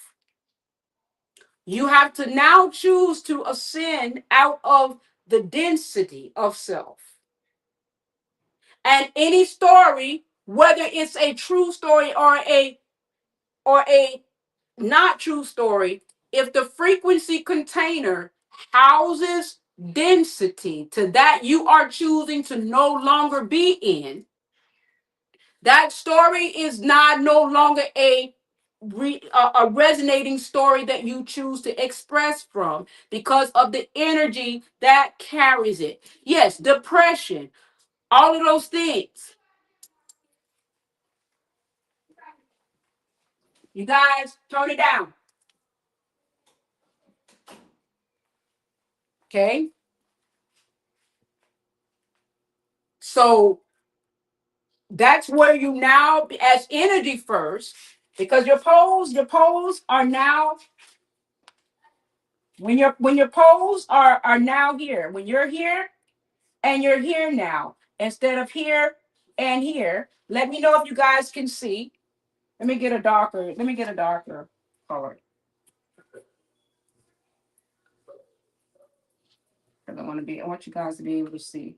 you have to now choose to ascend out of the density of self. And any story, whether it's a true story or a not true story, if the frequency container houses density to that you are choosing to no longer be in, that story is not no longer a resonating story that you choose to express from because of the energy that carries it. Yes, depression, all of those things. You guys, tone it down. Okay? So that's where you now as energy first, because your poles are now when your poles are now here. When you're here and you're here now, instead of here and here. Let me know if you guys can see. Let me get a darker color. Because I want you guys to be able to see.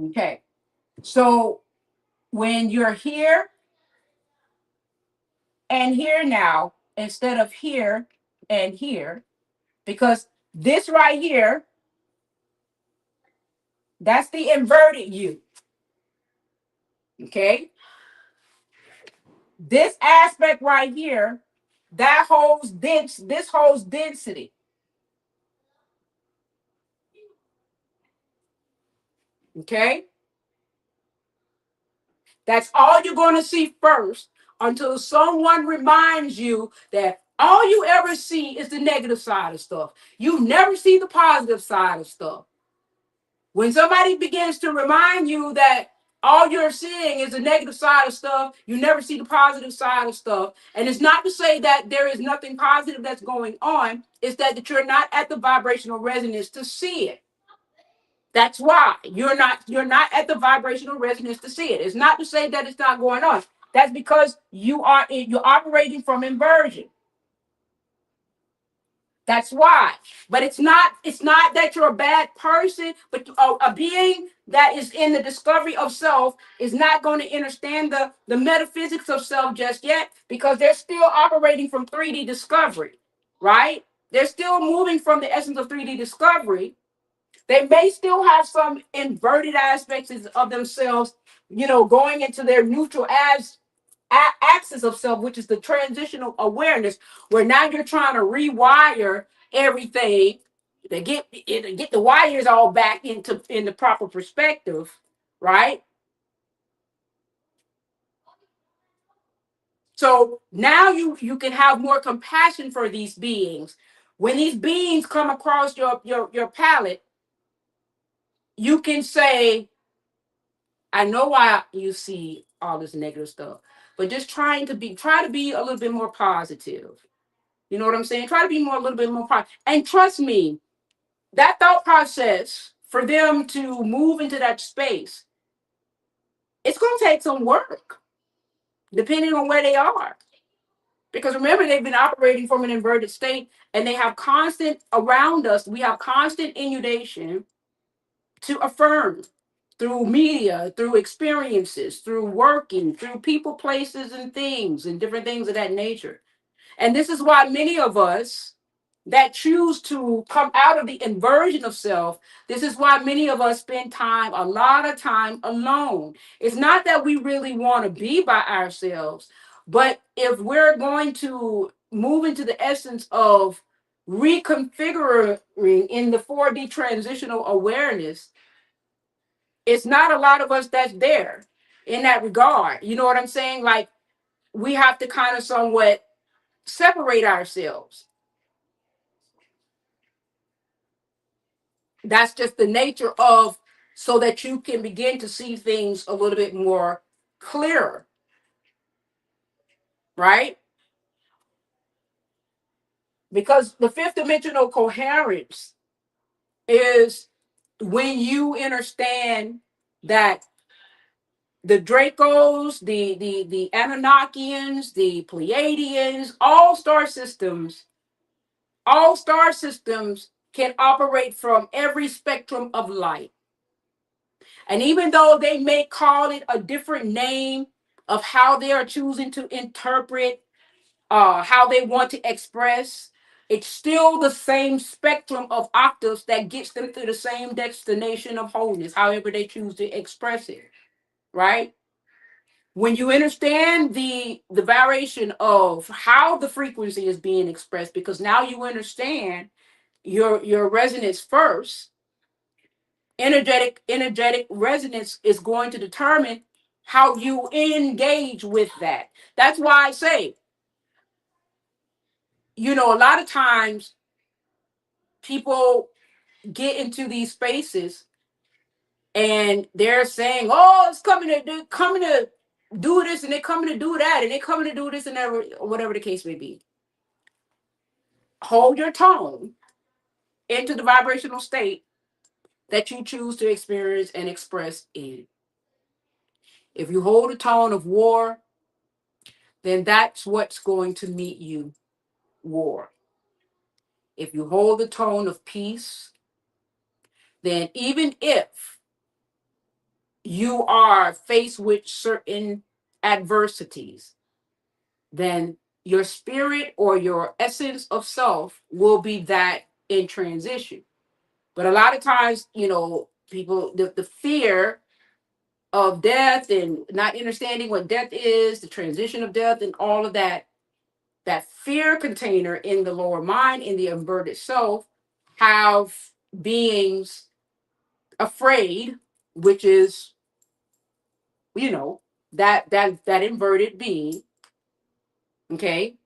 Okay. So when you're here and here now, instead of here and here, because this right here, that's the inverted you. Okay. This aspect right here, this holds density. Okay. That's all you're going to see first until someone reminds you that all you ever see is the negative side of stuff. You never see the positive side of stuff. When somebody begins to remind you that all you're seeing is the negative side of stuff, you never see the positive side of stuff. And it's not to say that there is nothing positive that's going on, it's that you're not at the vibrational resonance to see it. That's why you're not at the vibrational resonance to see it. It's not to say that it's not going on. That's because you're operating from inversion. That's why. But it's not that you're a bad person, but a being that is in the discovery of self is not going to understand the metaphysics of self just yet, because they're still operating from 3D discovery, right? They're still moving from the essence of 3D discovery. They may still have some inverted aspects of themselves, going into their neutral as axis of self, which is the transitional awareness, where now you're trying to rewire everything to get the wires all back in the proper perspective, right? So now you can have more compassion for these beings. When these beings come across your palette, you can say, I know why you see all this negative stuff, but just try to be a little bit more positive. You know what I'm saying? Try to be a little bit more positive. And trust me, that thought process for them to move into that space, it's going to take some work, depending on where they are. Because remember, they've been operating from an inverted state, and they have constant around us. We have constant inundation to affirm through media, through experiences, through working, through people, places, and things, and different things of that nature. And this is why many of us that choose to come out of the inversion of self, this is why many of us spend a lot of time alone. It's not that we really want to be by ourselves, but if we're going to move into the essence of reconfiguring in the 4D transitional awareness, it's not a lot of us that's there in that regard. You know what I'm saying? Like, we have to kind of somewhat separate ourselves. That's just the nature of, so that you can begin to see things a little bit more clearer, right? Because the fifth dimensional coherence is when you understand that the Dracos, the Anunnakians, the Pleiadians, all star systems can operate from every spectrum of light. And even though they may call it a different name of how they are choosing to interpret, how they want to express, it's still the same spectrum of octaves that gets them to the same destination of wholeness, however they choose to express it, right? When you understand the variation of how the frequency is being expressed, because now you understand your resonance first, energetic resonance is going to determine how you engage with that. That's why I say, a lot of times people get into these spaces and they're saying, oh, they're coming to do this, and they're coming to do that, and they're coming to do this and that, whatever the case may be. Hold your tone into the vibrational state that you choose to experience and express in. If you hold a tone of war, then that's what's going to meet you, war. If you hold the tone of peace, then even if you are faced with certain adversities, then your spirit or your essence of self will be that in transition. But a lot of times, people, the fear of death and not understanding what death is, the transition of death, and all of that fear container in the lower mind, in the inverted self, have beings afraid, which is, that inverted being, okay?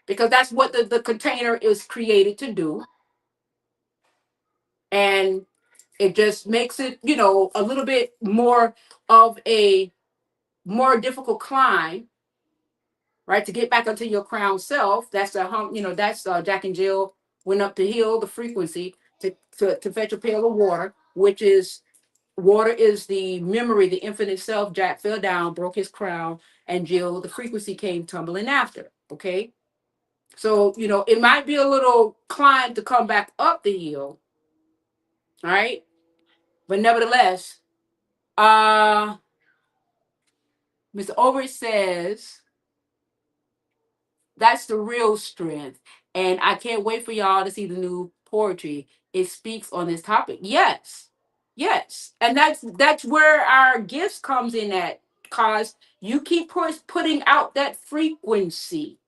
Because that's what the container is created to do. And it just makes it, a little bit more of a more difficult climb, right? To get back into your crown self. That's that's Jack and Jill went up the hill, the frequency to fetch a pail of water, which is Water is the memory, the infinite self. Jack fell down, broke his crown, and Jill, the frequency, came tumbling after. Okay. So, it might be a little climb to come back up the hill. All right. But nevertheless, uh, Mr. Overy says that's the real strength. And I can't wait for y'all to see the new poetry. It speaks on this topic. Yes. Yes. And that's where our gifts comes in at, cause you keep putting out that frequency.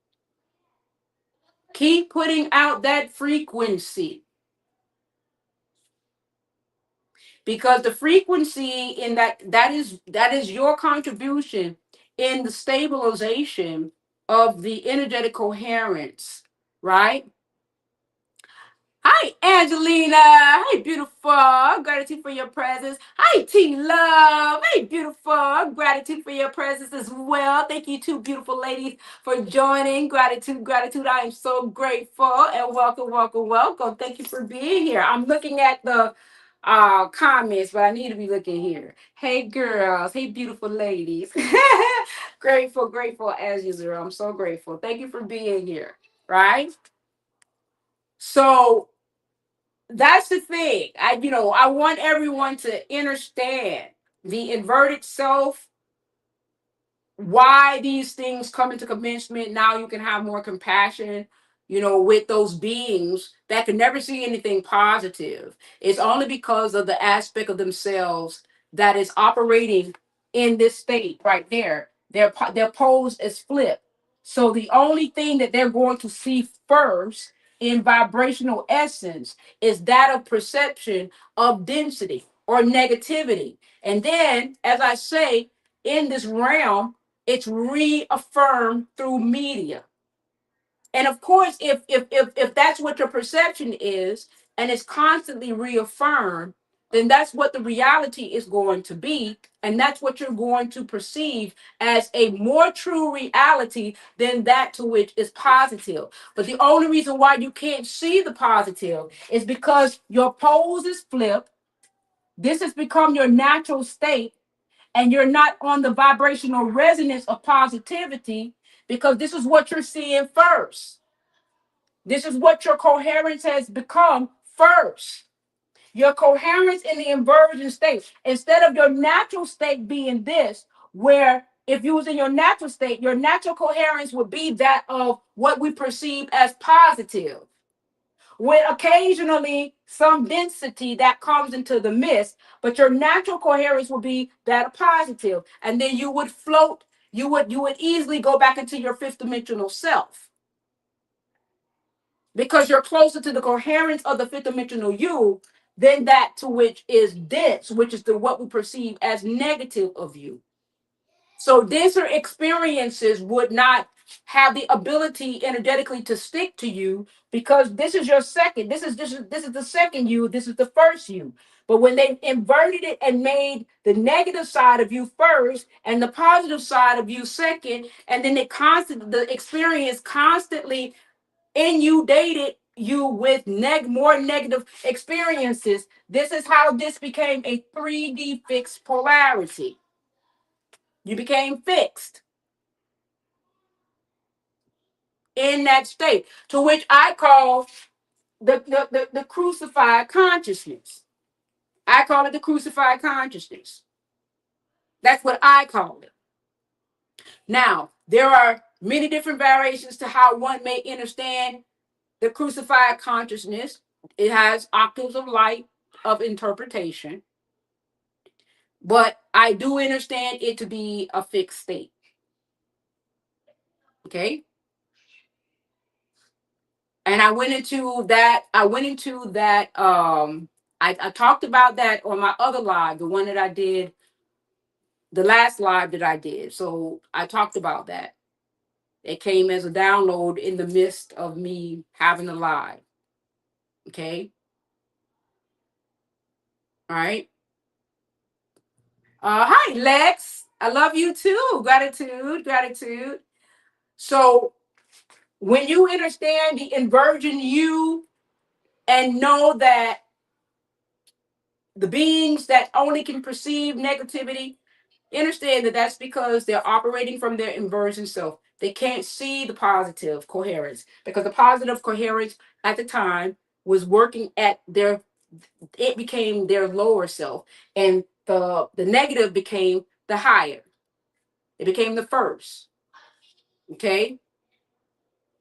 Keep putting out that frequency. Because the frequency in that is your contribution in the stabilization of the energetic coherence, right? Hi, Angelina. Hi, beautiful. Gratitude for your presence. Hi, T Love. Hey, beautiful. Gratitude for your presence as well. Thank you, two beautiful ladies, for joining. Gratitude, gratitude. I am so grateful and welcome, welcome, welcome. Thank you for being here. I'm looking at the comments, but I need to be looking here. Hey, girls. Hey, beautiful ladies. Grateful, grateful as usual. I'm so grateful. Thank you for being here. Right? So that's the thing. I want everyone to understand the inverted self, why these things come into commencement. Now you can have more compassion, with those beings that can never see anything positive. It's only because of the aspect of themselves that is operating in this state right there. Their pose is flipped. So the only thing that they're going to see first in vibrational essence is that of perception of density or negativity. And then, as I say, in this realm, it's reaffirmed through media. And of course, if that's what your perception is and it's constantly reaffirmed, then that's what the reality is going to be. And that's what you're going to perceive as a more true reality than that to which is positive. But the only reason why you can't see the positive is because your pose is flipped. This has become your natural state, and you're not on the vibrational resonance of positivity, because this is what you're seeing first. This is what your coherence has become first. Your coherence in the inversion state, instead of your natural state being this, where if you was in your natural state, your natural coherence would be that of what we perceive as positive, with occasionally some density that comes into the mist, but your natural coherence will be that positive, and then you would float. You would easily go back into your fifth dimensional self, because you're closer to the coherence of the fifth dimensional you than that to which is dense, which is the what we perceive as negative of you. So denser experiences would not have the ability energetically to stick to you, because this is your second. This is the second you. This is the first you. But when they inverted it and made the negative side of you first and the positive side of you second, and then the experience constantly inundated you with more negative experiences. This is how this became a 3D fixed polarity. You became fixed in that state, to which I call the crucified consciousness. I call it the crucified consciousness. That's what I call it. Now, there are many different variations to how one may understand the crucified consciousness. It has octaves of light of interpretation, but I do understand it to be a fixed state. Okay. And I talked about that on my other live, the one that I did, the last live that I did. So I talked about that. It came as a download in the midst of me having a live. Okay. All right. Hi, Lex. I love you too. Gratitude, gratitude. So when you understand the inversion you, and know that the beings that only can perceive negativity, understand that that's because they're operating from their inversion self. They can't see the positive coherence because the positive coherence at the time was working at their, it became their lower self, and the negative became the higher. It became the first. Okay,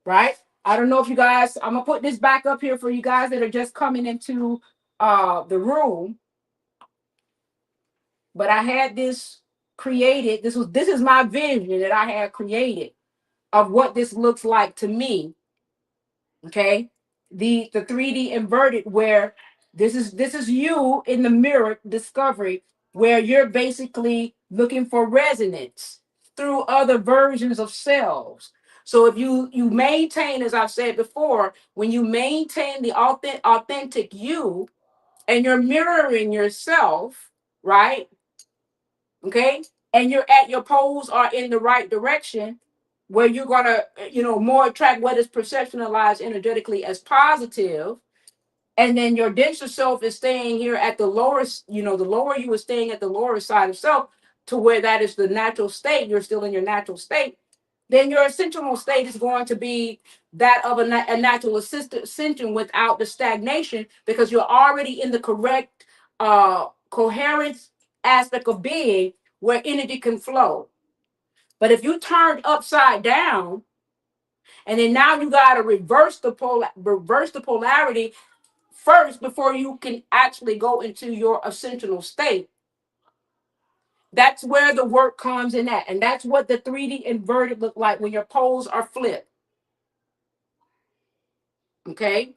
right? I don't know if you guys, I'm gonna put this back up here for you guys that are just coming into the room, but I had this created. This is my vision that I had created of what this looks like to me. Okay, the 3D inverted, where this is you in the mirror discovery, where you're basically looking for resonance through other versions of selves. So if you maintain, as I've said before, when you maintain the authentic you, and you're mirroring yourself, right? Okay, and you're at your poles are in the right direction, where you're gonna, more attract what is perceptualized energetically as positive, and then your denser self is staying here at the lower, the lower you is staying at the lower side of self, to where that is the natural state. You're still in your natural state. Then your ascensional state is going to be that of a natural ascension without the stagnation, because you're already in the correct coherence aspect of being, where energy can flow. But if you turned upside down, and then now you got to reverse the polarity first before you can actually go into your ascensional state. That's where the work comes in at, and that's what the 3D inverted look like when your poles are flipped. Okay,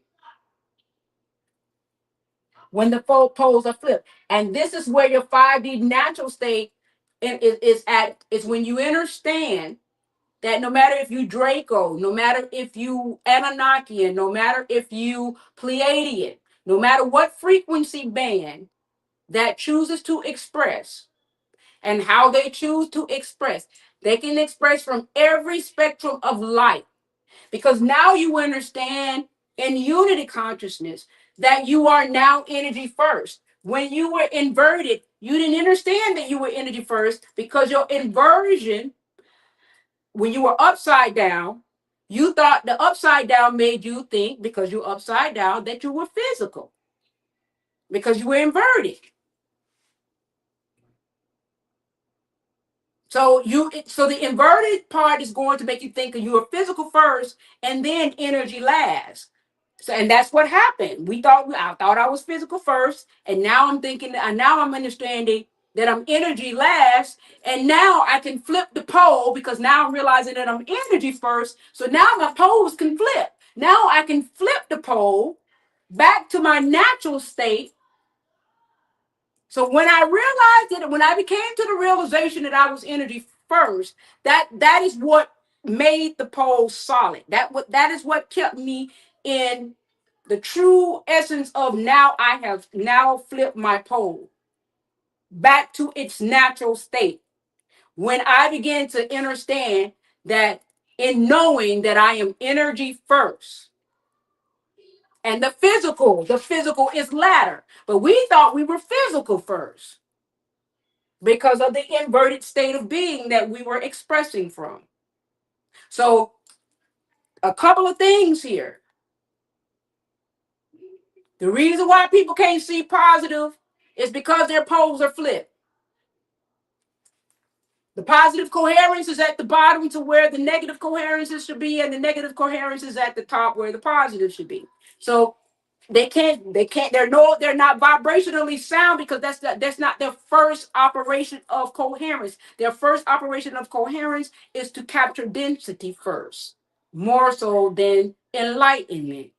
when the poles are flipped, and this is where your 5D natural state is at. Is when you understand that no matter if you Draco, no matter if you Anunnakian, no matter if you Pleiadian, no matter what frequency band that chooses to express, and how they choose to express, they can express from every spectrum of light, because now you understand in unity consciousness that you are now energy first. When you were inverted, you didn't understand that you were energy first, because your inversion, when you were upside down, you thought the upside down made you think, because you're upside down, that you were physical, because you were inverted. So the inverted part is going to make you think that you are physical first, and then energy last. So, and that's what happened. I thought I was physical first, and now I'm thinking, and now I'm understanding that I'm energy last, and now I can flip the pole, because now I'm realizing that I'm energy first. So now my poles can flip. Now I can flip the pole back to my natural state. So when I realized it, when I became to the realization that I was energy first, that is what made the pole solid. That is what kept me in the true essence of, now I have now flipped my pole back to its natural state. When I began to understand that, in knowing that I am energy first, and the physical is latter. But we thought we were physical first, because of the inverted state of being that we were expressing from. So, a couple of things here. The reason why people can't see positive is because their poles are flipped. The positive coherence is at the bottom to where the negative coherences should be, and the negative coherence is at the top where the positive should be. So they're not vibrationally sound, because that's not their first operation of coherence. Their first operation of coherence is to capture density first, more so than enlightenment.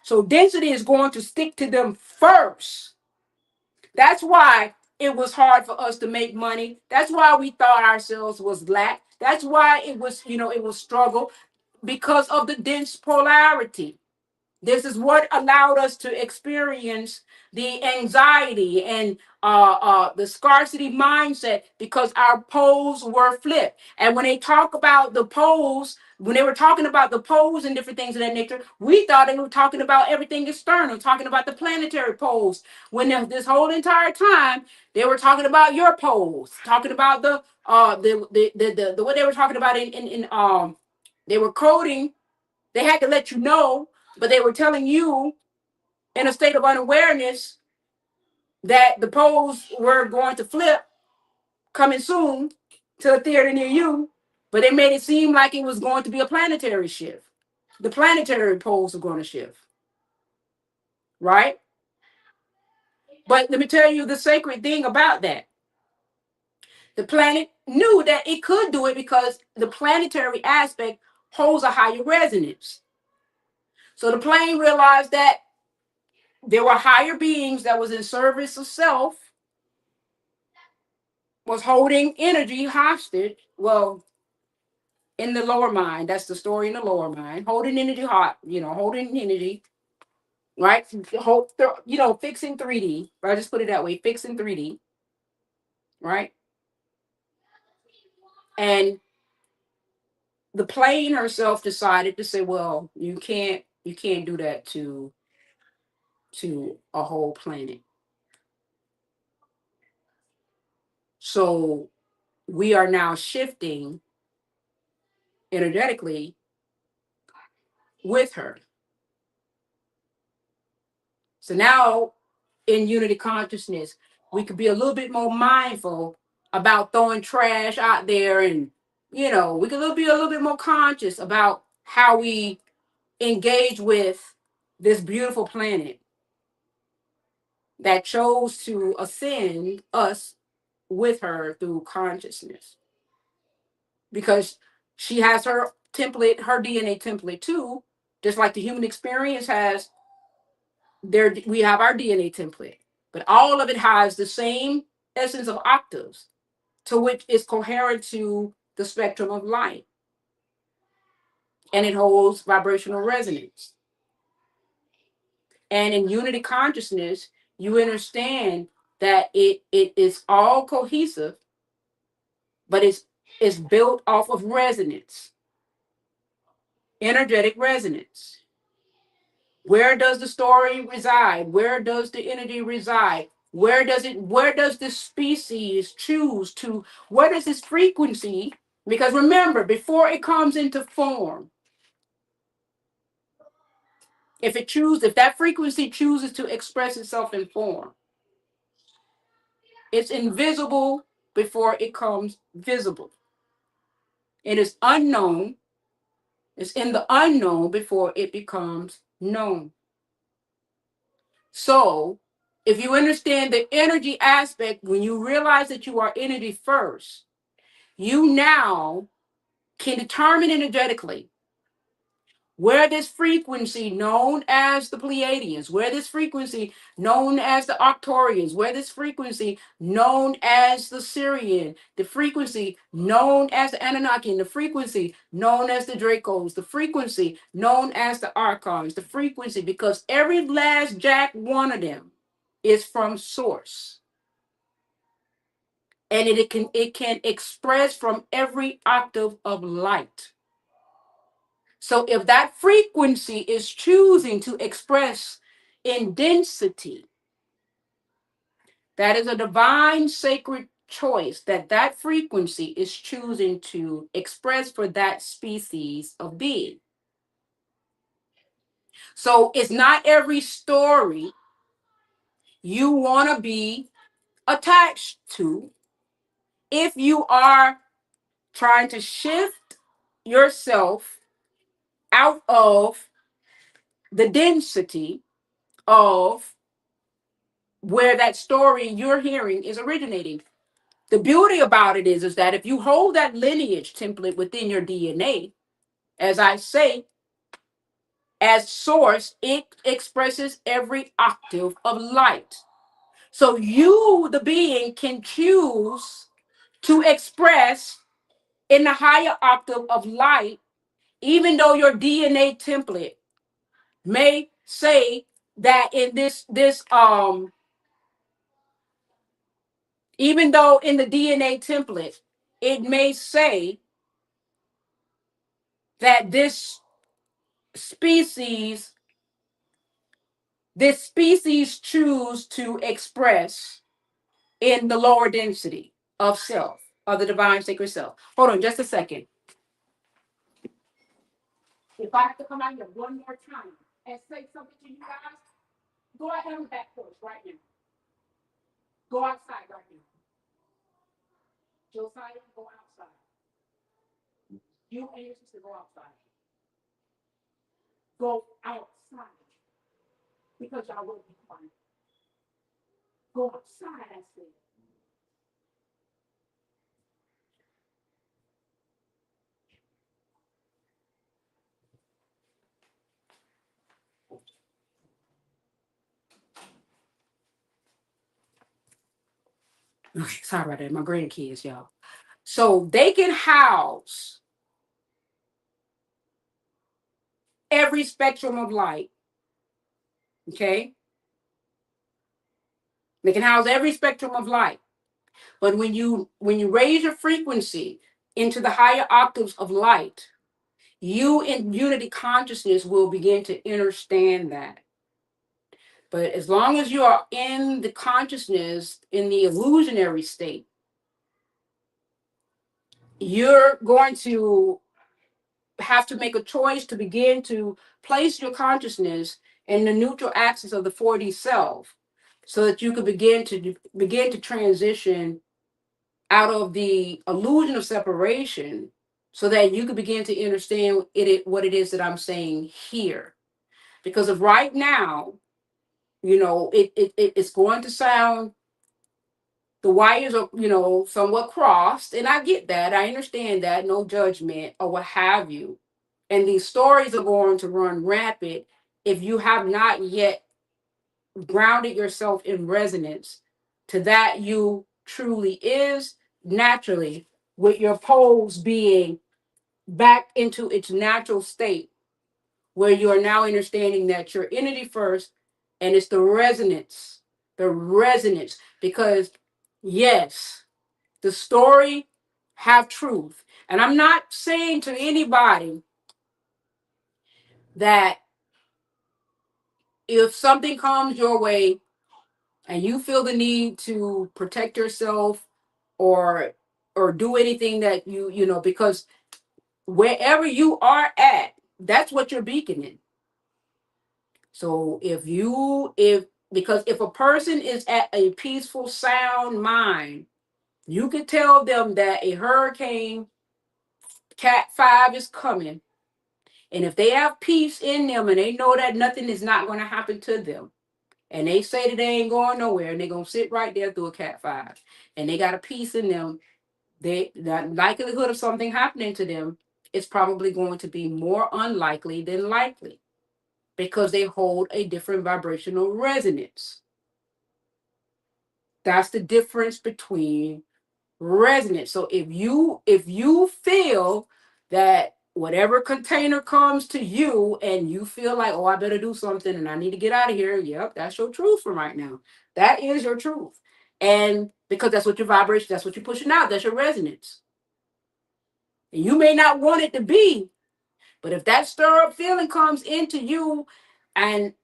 So density is going to stick to them first. That's why it was hard for us to make money. That's why we thought ourselves was lack. That's why it was struggle, because of the dense polarity. This is what allowed us to experience the anxiety and the scarcity mindset, because our poles were flipped. And when they talk about the poles, when they were talking about the poles and different things of that nature, we thought they were talking about everything external, talking about the planetary poles. When this whole entire time they were talking about your poles, talking about the what they were talking about in they were coding. They had to let you know, but they were telling you in a state of unawareness that the poles were going to flip coming soon to a theater near you, but they made it seem like it was going to be a planetary shift. The planetary poles are going to shift, right? But let me tell you the sacred thing about that. The planet knew that it could do it because the planetary aspect holds a higher resonance. So the plane realized that there were higher beings that was in service of self, was holding energy hostage. Well, in the lower mind, that's the story in the lower mind, holding energy hot, holding energy, right? Fixing 3D. I just put it that way, fixing 3D, right? And the plane herself decided to say, well, you can't do that to a whole planet. So we are now shifting energetically with her. So now in unity consciousness, we could be a little bit more mindful about throwing trash out there, and we could be a little bit more conscious about how we engage with this beautiful planet that chose to ascend us with her through consciousness, because she has her template, her DNA template too, just like the human experience has there. We have our DNA template, but all of it has the same essence of octaves, to which is coherent to the spectrum of light, and it holds vibrational resonance. And in unity consciousness, you understand that it is all cohesive, but it's built off of resonance, energetic resonance. Where does the story reside? Where does the energy reside? Where does this species choose to, what is this frequency? Because remember, before it comes into form, if that frequency chooses to express itself in form, it's invisible before it comes visible. It is unknown. It's in the unknown before it becomes known. So, if you understand the energy aspect, when you realize that you are energy first, you now can determine energetically where this frequency known as the Pleiadians, where this frequency known as the Arcturians, where this frequency known as the Syrian, the frequency known as the Anunnaki, and the frequency known as the Dracos, the frequency known as the Archons, the frequency, because every last jack one of them is from source. And it can express from every octave of light. So if that frequency is choosing to express in density, that is a divine sacred choice, that frequency is choosing to express for that species of being. So it's not every story you want to be attached to if you are trying to shift yourself out of the density of where that story you're hearing is originating. The beauty about it is that if you hold that lineage template within your DNA, as I say, as source, it expresses every octave of light. So you, the being, can choose to express in the higher octave of light, even though your DNA template may say that in this even though in the DNA template it may say that species this species choose to express in the lower density of self, of the divine sacred self. Hold on just a second. If I have to come out here one more time and say something to you guys, go out on the back porch right now. Go outside right now. Josiah, go outside. You and your sister go outside. Go outside. Because y'all will be quiet. Go outside, I said. Okay, sorry about that. My grandkids, y'all. So they can house every spectrum of light. Okay? They can house every spectrum of light. But when you raise your frequency into the higher octaves of light, you in unity consciousness will begin to understand that. But as long as you are in the consciousness, in the illusionary state, you're going to have to make a choice to begin to place your consciousness in the neutral axis of the 4D self so that you could begin to transition out of the illusion of separation so that you could begin to understand what it is that I'm saying here. Because of right now, it's going to sound, the wires are, somewhat crossed, and I get that. I understand that, no judgment or what have you. And these stories are going to run rapid if you have not yet grounded yourself in resonance to that you truly is naturally, with your poles being back into its natural state, where you are now understanding that your entity first, and it's the resonance, because yes, the story have truth. And I'm not saying to anybody that if something comes your way and you feel the need to protect yourself or do anything that because wherever you are at, that's what you're beaconing. So if a person is at a peaceful, sound mind, you can tell them that a hurricane Cat 5 is coming. And if they have peace in them and they know that nothing is not going to happen to them, and they say that they ain't going nowhere and they're going to sit right there through a Cat 5, and they got a peace in them, the likelihood of something happening to them is probably going to be more unlikely than likely, because they hold a different vibrational resonance. That's the difference between resonance. So if you feel that whatever container comes to you and you feel like, oh, I better do something and I need to get out of here, yep, that's your truth for right now. That is your truth. And because that's what your vibration, that's what you're pushing out, that's your resonance. And you may not want it to be, but if that stir up feeling comes into you and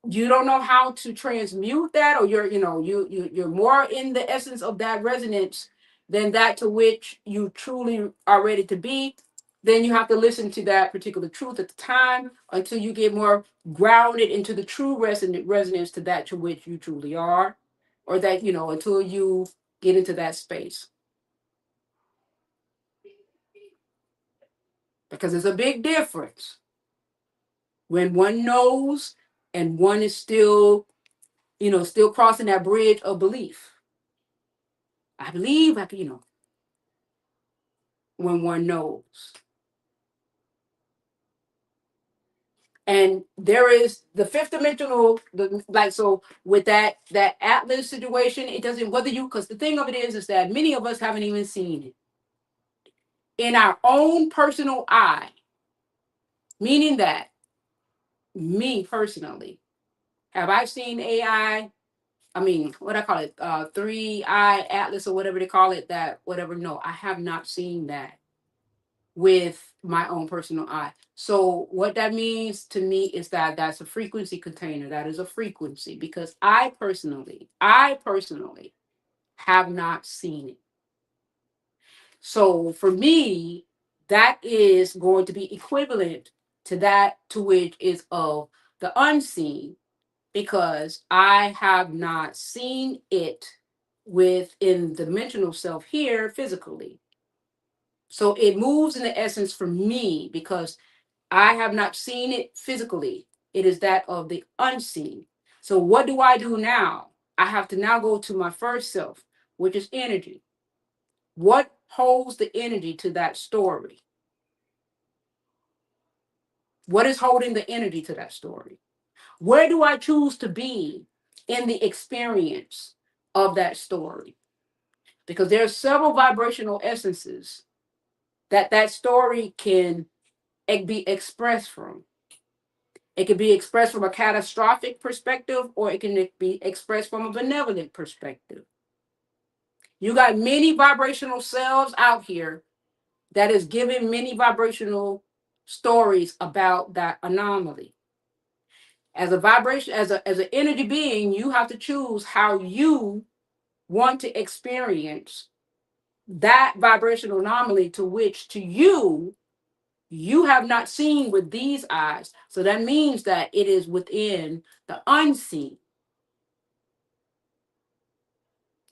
you don't know how to transmute that, or you're more in the essence of that resonance than that to which you truly are ready to be, then you have to listen to that particular truth at the time until you get more grounded into the true resonance to that to which you truly are, or that until you get into that space, because there's a big difference when one knows and one is still still crossing that bridge of belief. I believe I can, when one knows. And there is the fifth dimensional, so with that Atlas situation, it doesn't, whether you, because the thing of it is that many of us haven't even seen it in our own personal eye, meaning that me personally. Have I seen AI? I mean, what I call it, three eye atlas or whatever they call it, that whatever. No, I have not seen that with my own personal eye. So what that means to me is that that's a frequency container. That is a frequency because I personally have not seen it. So for me, that is going to be equivalent to that to which is of the unseen because I have not seen it within the dimensional self here physically. So it moves in the essence for me because I have not seen it physically. It is that of the unseen. So what do I do now? I have to now go to my first self, which is energy. What holds the energy to that story? What is holding the energy to that story? Where do I choose to be in the experience of that story? Because there are several vibrational essences that that story can be expressed from. It can be expressed from a catastrophic perspective, or it can be expressed from a benevolent perspective. You got many vibrational selves out here that is giving many vibrational stories about that anomaly. As a vibration, as an energy being, you have to choose how you want to experience that vibrational anomaly to which to you have not seen with these eyes. So that means that it is within the unseen.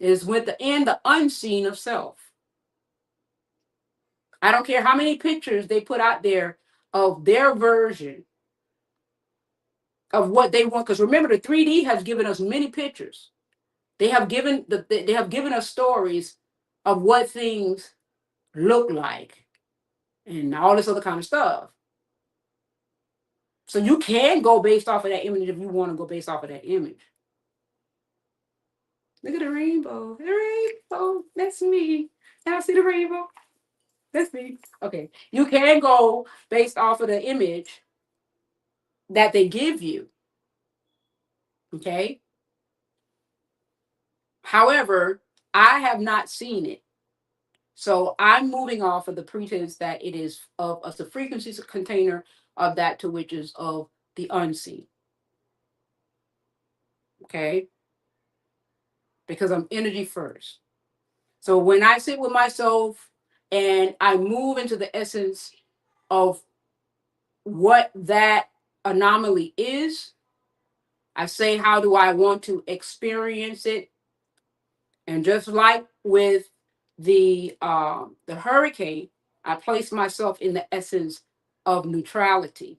It is within the unseen of self. I don't care how many pictures they put out there of their version of what they want. Because remember, the 3D has given us many pictures. They have given us stories of what things look like and all this other kind of stuff. So you can go based off of that image if you want to go based off of that image. Look at the rainbow. The rainbow. That's me. Y'all see the rainbow? That's me. Okay. You can go based off of the image that they give you. Okay. However, I have not seen it. So I'm moving off of the pretense that it is of the frequencies container of that to which is of the unseen. Okay. Because I'm energy first. So when I sit with myself and I move into the essence of what that anomaly is, I say, how do I want to experience it? And just like with the hurricane, I place myself in the essence of neutrality,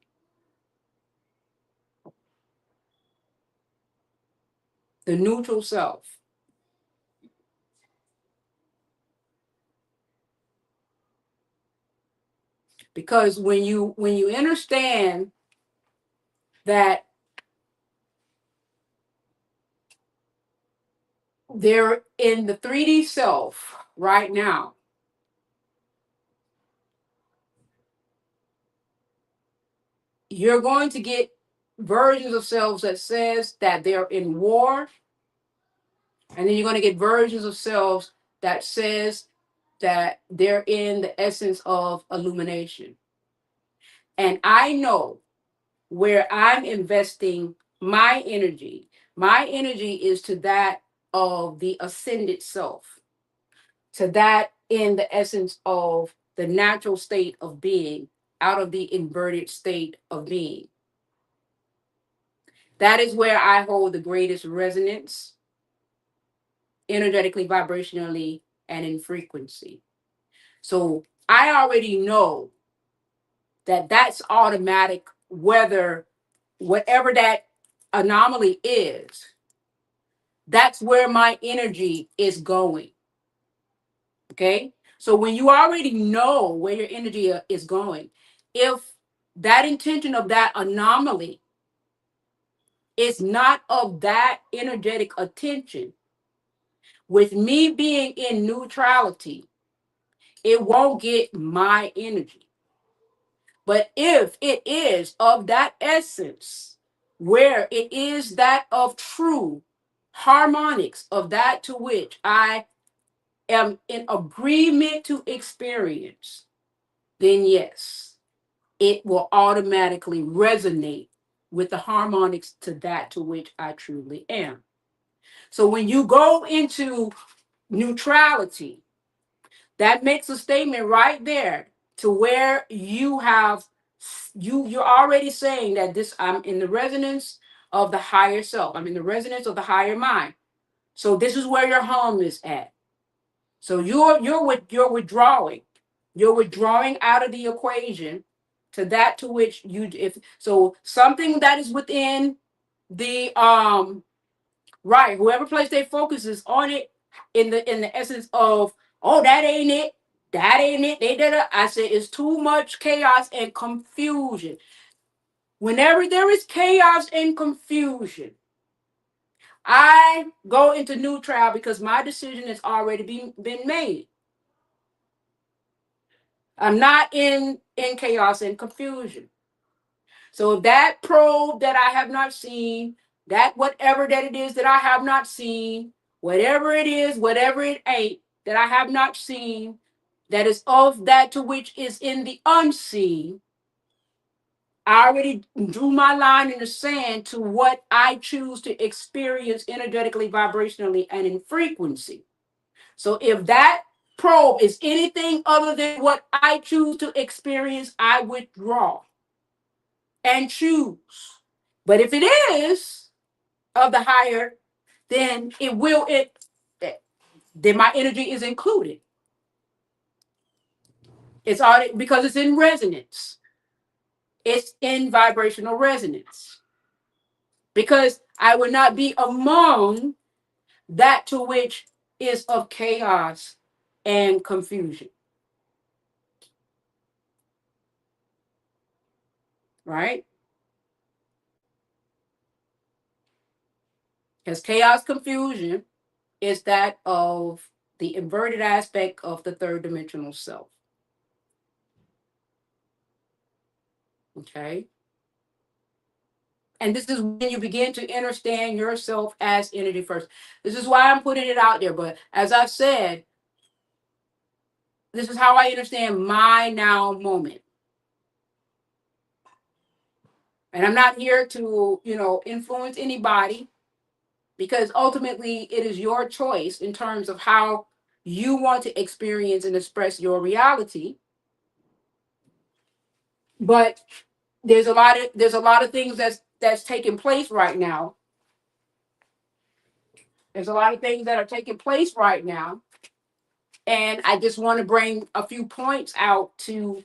the neutral self. Because when you understand that they're in the 3D self right now, you're going to get versions of selves that says that they're in war, and then you're going to get versions of selves that says that they're in the essence of illumination. And I know where I'm investing my energy. My energy is to that of the ascended self, to that in the essence of the natural state of being, out of the inverted state of being. That is where I hold the greatest resonance, energetically, vibrationally, and in frequency. So I already know that that's automatic, whether whatever that anomaly is, that's where my energy is going. Okay. So when you already know where your energy is going, if that intention of that anomaly is not of that energetic attention, with me being in neutrality, it won't get my energy. But if it is of that essence, where it is that of true harmonics, of that to which I am in agreement to experience, then yes, it will automatically resonate with the harmonics to that to which I truly am. So when you go into neutrality, that makes a statement right there to where you're already saying that this, I'm in the resonance of the higher self. I'm in the resonance of the higher mind. So this is where your home is at. So you're withdrawing. You're withdrawing out of the equation to that to which you, if so, something that is within the right, whoever place their focus is on it in the essence of, oh, that ain't it. That ain't it. They did it. I said it's too much chaos and confusion. Whenever there is chaos and confusion, I go into neutral because my decision has already been made. I'm not in chaos and confusion. So that probe that I have not seen, that whatever that it is that I have not seen, whatever it is, whatever it ain't that I have not seen, that is of that to which is in the unseen, I already drew my line in the sand to what I choose to experience energetically, vibrationally, and in frequency. So if that probe is anything other than what I choose to experience, I withdraw and choose. But if it is of the higher, then then my energy is included. It's already, because it's in resonance. It's in vibrational resonance. Because I would not be among that to which is of chaos and confusion. Right? Because chaos, confusion is that of the inverted aspect of the third dimensional self. Okay? And this is when you begin to understand yourself as entity first. This is why I'm putting it out there. But as I've said, this is how I understand my now moment. And I'm not here to, influence anybody, because ultimately it is your choice in terms of how you want to experience and express your reality. But there's a lot of things that's taking place right now. There's a lot of things that are taking place right now. And I just want to bring a few points out to,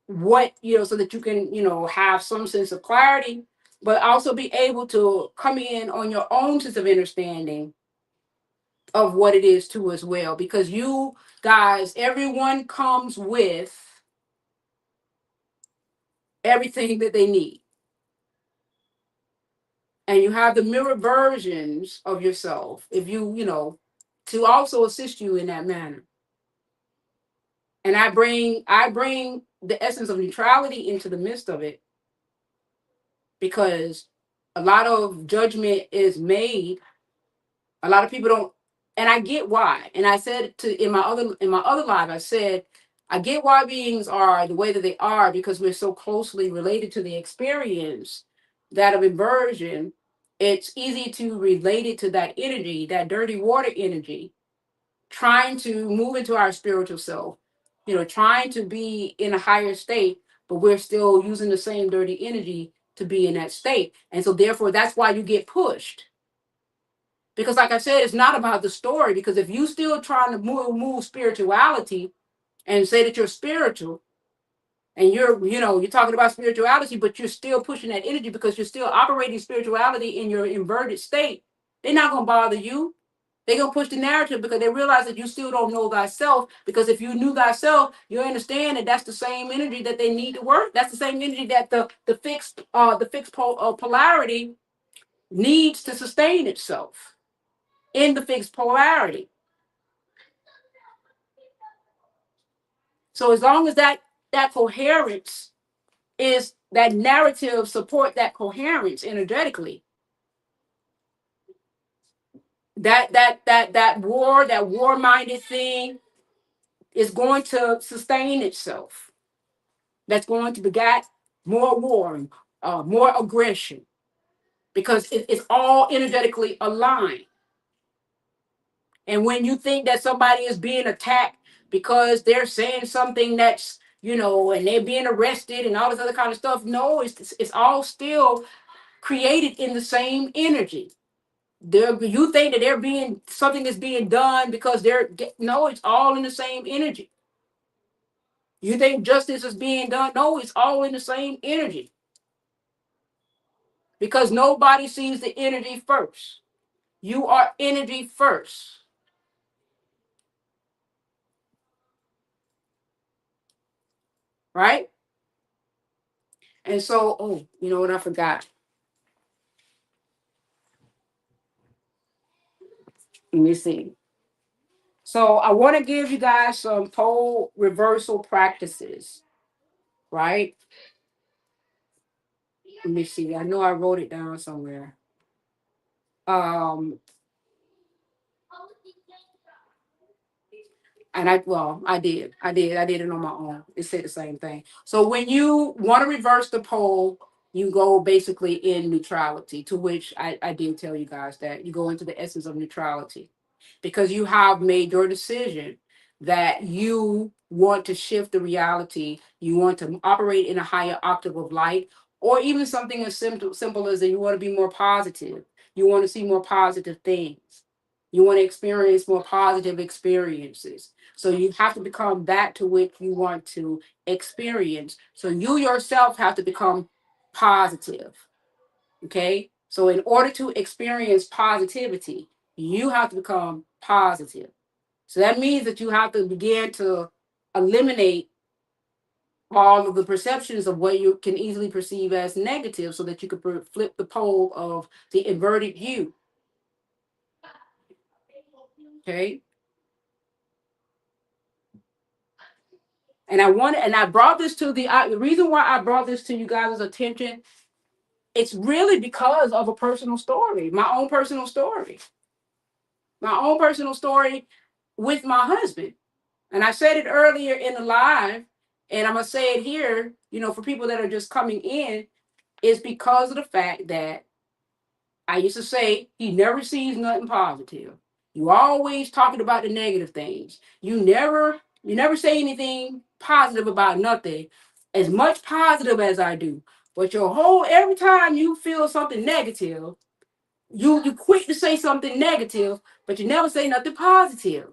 what, so that you can, have some sense of clarity, but also be able to come in on your own sense of understanding of what it is too as well. Because you guys, everyone comes with everything that they need. And you have the mirror versions of yourself, if to also assist you in that manner. And I bring the essence of neutrality into the midst of it, because a lot of judgment is made. A lot of people don't, and I get why. And I said to in my other live, I said I get why beings are the way that they are, because we're so closely related to the experience that of inversion. It's easy to relate it to that energy, that dirty water energy, trying to move into our spiritual self, trying to be in a higher state, but we're still using the same dirty energy to be in that state. And so therefore that's why you get pushed. Because like I said, it's not about the story. Because if you still trying to move spirituality and say that you're spiritual, and you're talking about spirituality, but you're still pushing that energy because you're still operating spirituality in your inverted state, they're not going to bother you. They're going to push the narrative because they realize that you still don't know thyself. Because if you knew thyself, you understand that that's the same energy that they need to work. That's the same energy that the fixed polarity needs to sustain itself in the fixed polarity. So as long as that coherence is that narrative support that coherence energetically. That war-minded thing is going to sustain itself. That's going to beget more war, more aggression, because it's all energetically aligned. And when you think that somebody is being attacked because they're saying something that's, and they're being arrested and all this other kind of stuff, no, it's all still created in the same energy. You think that something is being done because no, it's all in the same energy. You think justice is being done? No, it's all in the same energy. Because nobody sees the energy first. You are energy first. Right? And so, you know what I forgot? Let me see. So I want to give you guys some pole reversal practices, right? Let me see. I know I wrote it down somewhere. Um, and I did it on my own. It said the same thing. So when you want to reverse the pole, you go basically in neutrality, to which I did tell you guys that you go into the essence of neutrality, because you have made your decision that you want to shift the reality, you want to operate in a higher octave of light, or even something as simple as that you want to be more positive, you want to see more positive things, you want to experience more positive experiences. So you have to become that to which you want to experience. So you yourself have to become positive. Okay. So in order to experience positivity, you have to become positive. So that means that you have to begin to eliminate all of the perceptions of what you can easily perceive as negative, so that you could flip the pole of the inverted you. Okay. And I brought this to the reason why I brought this to you guys' attention. It's really because of a personal story, my own personal story, with my husband. And I said it earlier in the live, and I'm gonna say it here. For people that are just coming in, is because of the fact that I used to say he never sees nothing positive. You always talking about the negative things. You never say anything positive about nothing, as much positive as I do. But every time you feel something negative, you quick to say something negative, but you never say nothing positive.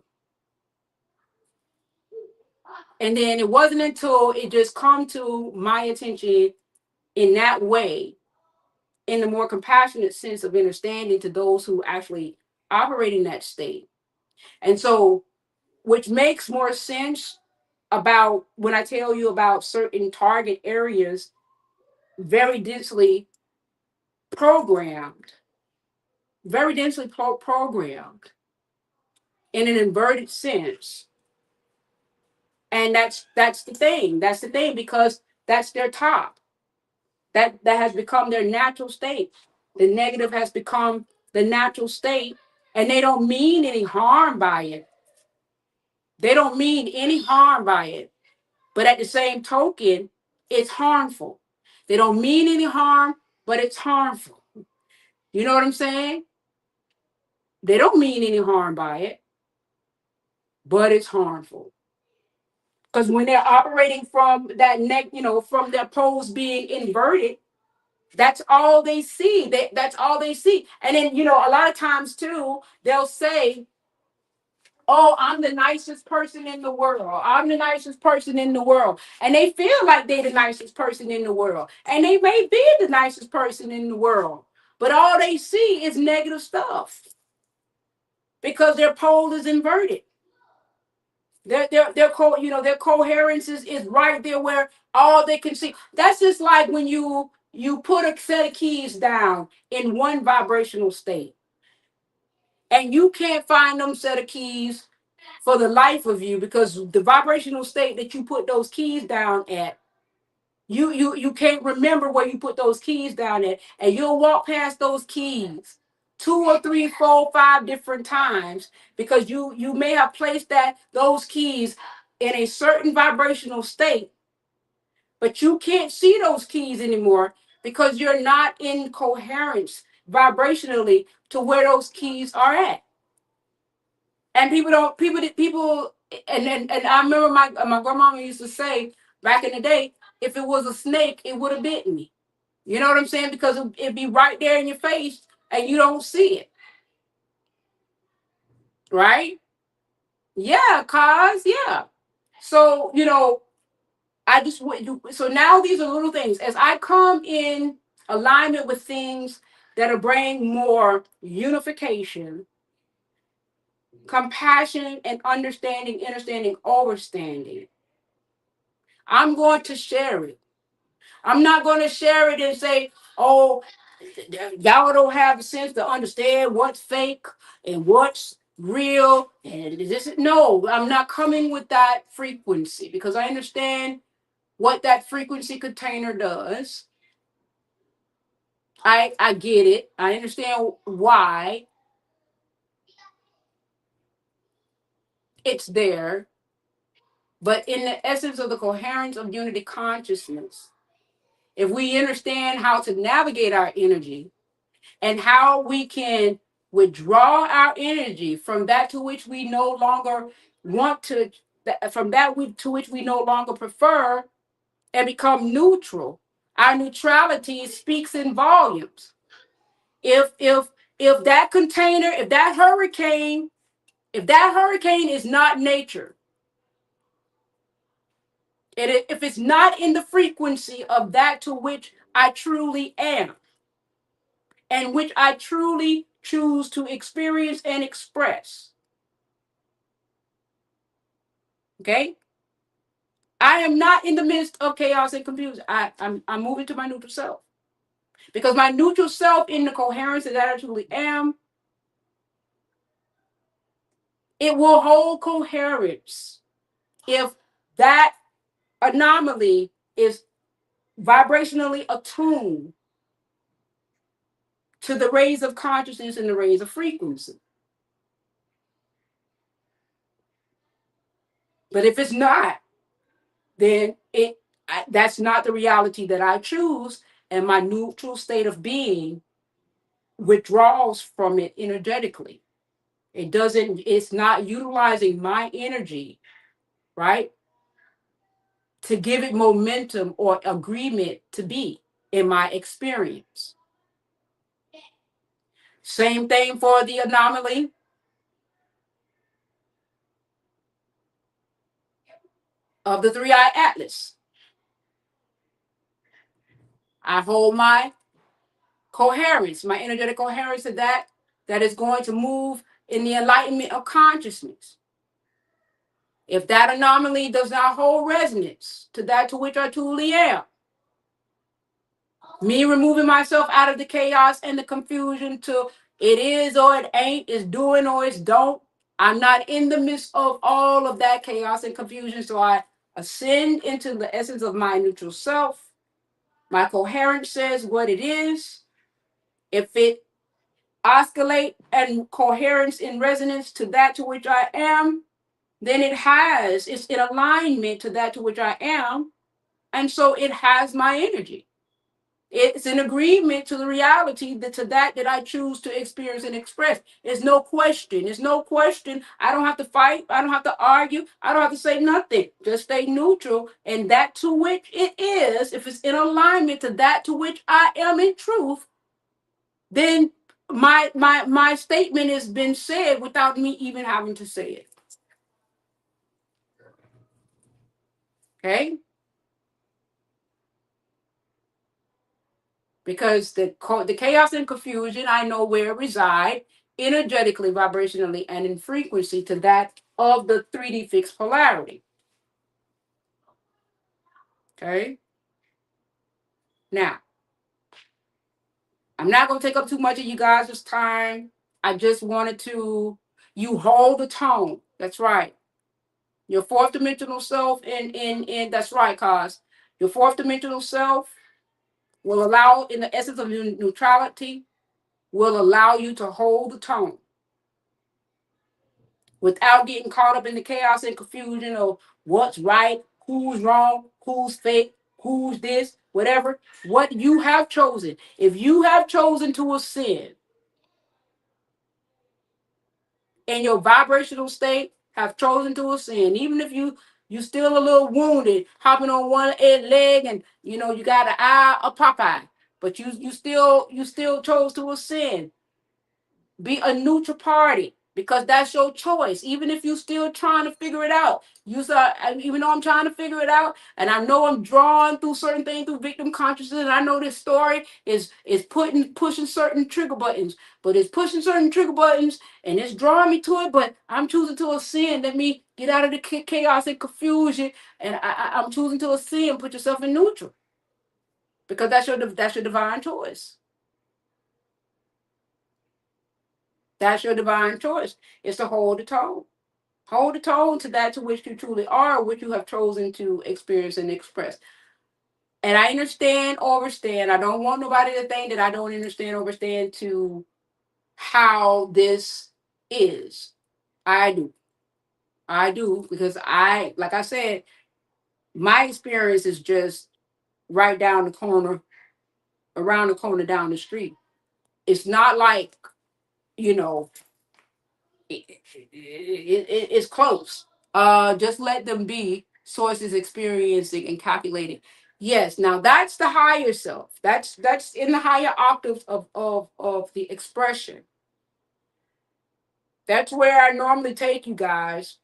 And then it wasn't until it just come to my attention in that way, in the more compassionate sense of understanding to those who actually operate in that state. And so, which makes more sense about when I tell you about certain target areas, very densely programmed, programmed in an inverted sense. And that's the thing. That's the thing, because that's their top. That has become their natural state. The negative has become the natural state, and they don't mean any harm by it. They don't mean any harm by it. But at the same token, it's harmful. They don't mean any harm, but it's harmful. You know what I'm saying? They don't mean any harm by it, but it's harmful. Because when they're operating from that from their poles being inverted, that's all they see. That's all they see. And then, a lot of times too, they'll say, "Oh, I'm the nicest person in the world. I'm the nicest person in the world." And they feel like they're the nicest person in the world. And they may be the nicest person in the world. But all they see is negative stuff, because their pole is inverted. Their coherence is right there where all they can see. That's just like when you put a set of keys down in one vibrational state, and you can't find them set of keys for the life of you, because the vibrational state that you put those keys down at You can't remember where you put those keys down at, and you'll walk past those keys 2 or 3, 4, 5 different times because you may have placed those keys in a certain vibrational state, but you can't see those keys anymore because you're not in coherence vibrationally to where those keys are at. And people and I remember my grandmama used to say back in the day, if it was a snake, it would have bitten me. You know what I'm saying? Because it'd be right there in your face and you don't see it. Right? Yeah, cause yeah. So, I just so now these are little things. As I come in alignment with things that are bringing more unification, compassion, and understanding, overstanding, I'm going to share it. I'm not going to share it and say, oh, y'all don't have the sense to understand what's fake and what's real. And this, no, I'm not coming with that frequency because I understand what that frequency container does. I get it. I understand why it's there. But in the essence of the coherence of unity consciousness, if we understand how to navigate our energy and how we can withdraw our energy from that to which we no longer want to, from to which we no longer prefer, and become neutral, our neutrality speaks in volumes. If that container, if that hurricane is not nature, and if it's not in the frequency of that to which I truly am, and which I truly choose to experience and express, okay? I am not in the midst of chaos and confusion. I'm moving to my neutral self. Because my neutral self in the coherence that I truly am, it will hold coherence if that anomaly is vibrationally attuned to the rays of consciousness and the rays of frequency. But if it's not, then that's not the reality that I choose, and my neutral state of being withdraws from it energetically. It's not utilizing my energy, right, to give it momentum or agreement to be in my experience. Same thing for the anomaly of the three-eye atlas. I hold my coherence, my energetic coherence to that is going to move in the enlightenment of consciousness. If that anomaly does not hold resonance to that to which I truly am, me removing myself out of the chaos and the confusion to it is or it ain't, it's doing or it's don't. I'm not in the midst of all of that chaos and confusion. So I ascend into the essence of my neutral self. My coherence says what it is. If it oscillate and coherence in resonance to that to which I am, then it's in alignment to that to which I am. And so it has my energy. It's an agreement to the reality that I choose to experience and express. There's no question. There's no question. I don't have to fight. I don't have to argue. I don't have to say nothing. Just stay neutral. And that to which it is, if it's in alignment to that to which I am in truth, then my statement has been said without me even having to say it. Okay? Because the chaos and confusion, I know where it reside energetically, vibrationally, and in frequency to that of the 3D fixed polarity. Okay? Now, I'm not going to take up too much of you guys' time. I just wanted you hold the tone. That's right. Your fourth dimensional self, and that's right, cause Your fourth dimensional self will allow, in the essence of neutrality, will allow you to hold the tone without getting caught up in the chaos and confusion of what's right, who's wrong, who's fake, who's this, whatever. What you have chosen. If you have chosen to ascend in your vibrational state, have chosen to ascend, even if you still a little wounded, hopping on one leg, and you got an eye of Popeye, but you still chose to ascend. Be a neutral party because that's your choice. Even if you're still trying to figure it out, even though I'm trying to figure it out, and I know I'm drawn through certain things through victim consciousness, and I know this story is pushing certain trigger buttons, but it's pushing certain trigger buttons, and it's drawing me to it. But I'm choosing to ascend. Let me get out of the chaos and confusion, and I'm choosing to ascend. Put yourself in neutral because that's your divine choice. That's your divine choice. Is to hold the tone. Hold the tone to that to which you truly are, which you have chosen to experience and express. And I understand, overstand. I don't want nobody to think that I don't understand, overstand to how this is. I do. I do because like I said, my experience is just right down the corner, around the corner, down the street. It's not like, you know, it's close. Just let them be sources experiencing and calculating. Yes, now that's the higher self. That's in the higher octaves of the expression. That's where I normally take you guys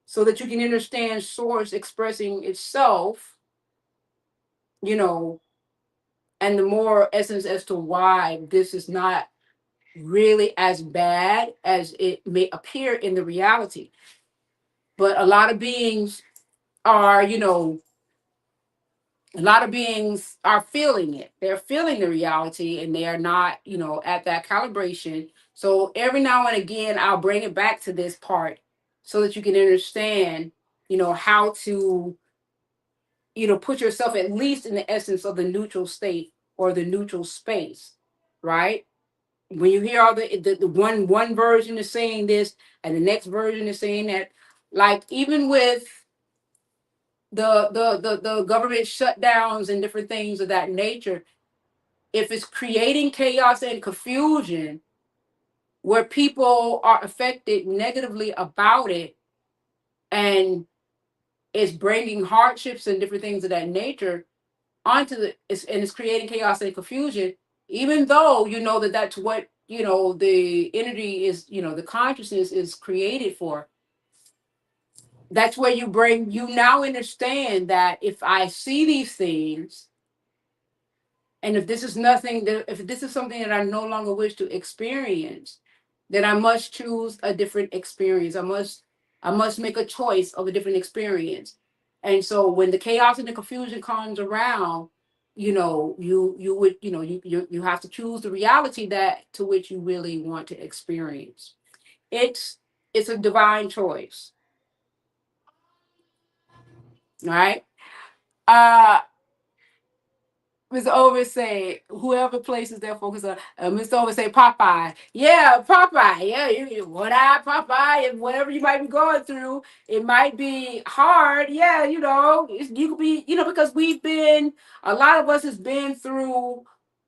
so that you can understand source expressing itself, you know, and the more essence as to why this is not really as bad as it may appear in the reality. But are, you know, a lot of beings are feeling it. They're feeling the reality and they are not, at that calibration. So every now and again, I'll bring it back to this part so that you can understand, how to, put yourself at least in the essence of the neutral state or the neutral space, right? When you hear all the one version is saying this and the next version is saying that, like even with the government shutdowns and different things of that nature, if it's creating chaos and confusion where people are affected negatively about it, and it's bringing hardships and different things of that nature and it's creating chaos and confusion, even though you know that that's what the energy is, the consciousness is created for. That's where you now understand that if I see these things, and if this is if this is something that I no longer wish to experience, then I must choose a different experience. I must make a choice of a different experience. And so when the chaos and the confusion comes around, you would, you have to choose the reality that to which you really want to experience. It's a divine choice, right? Uh Mr. Over say, whoever places their focus on, Mr. Over say, Popeye. Yeah, Popeye. Yeah, one eye Popeye, and whatever you might be going through, it might be hard. Yeah, you could be, because a lot of us has been through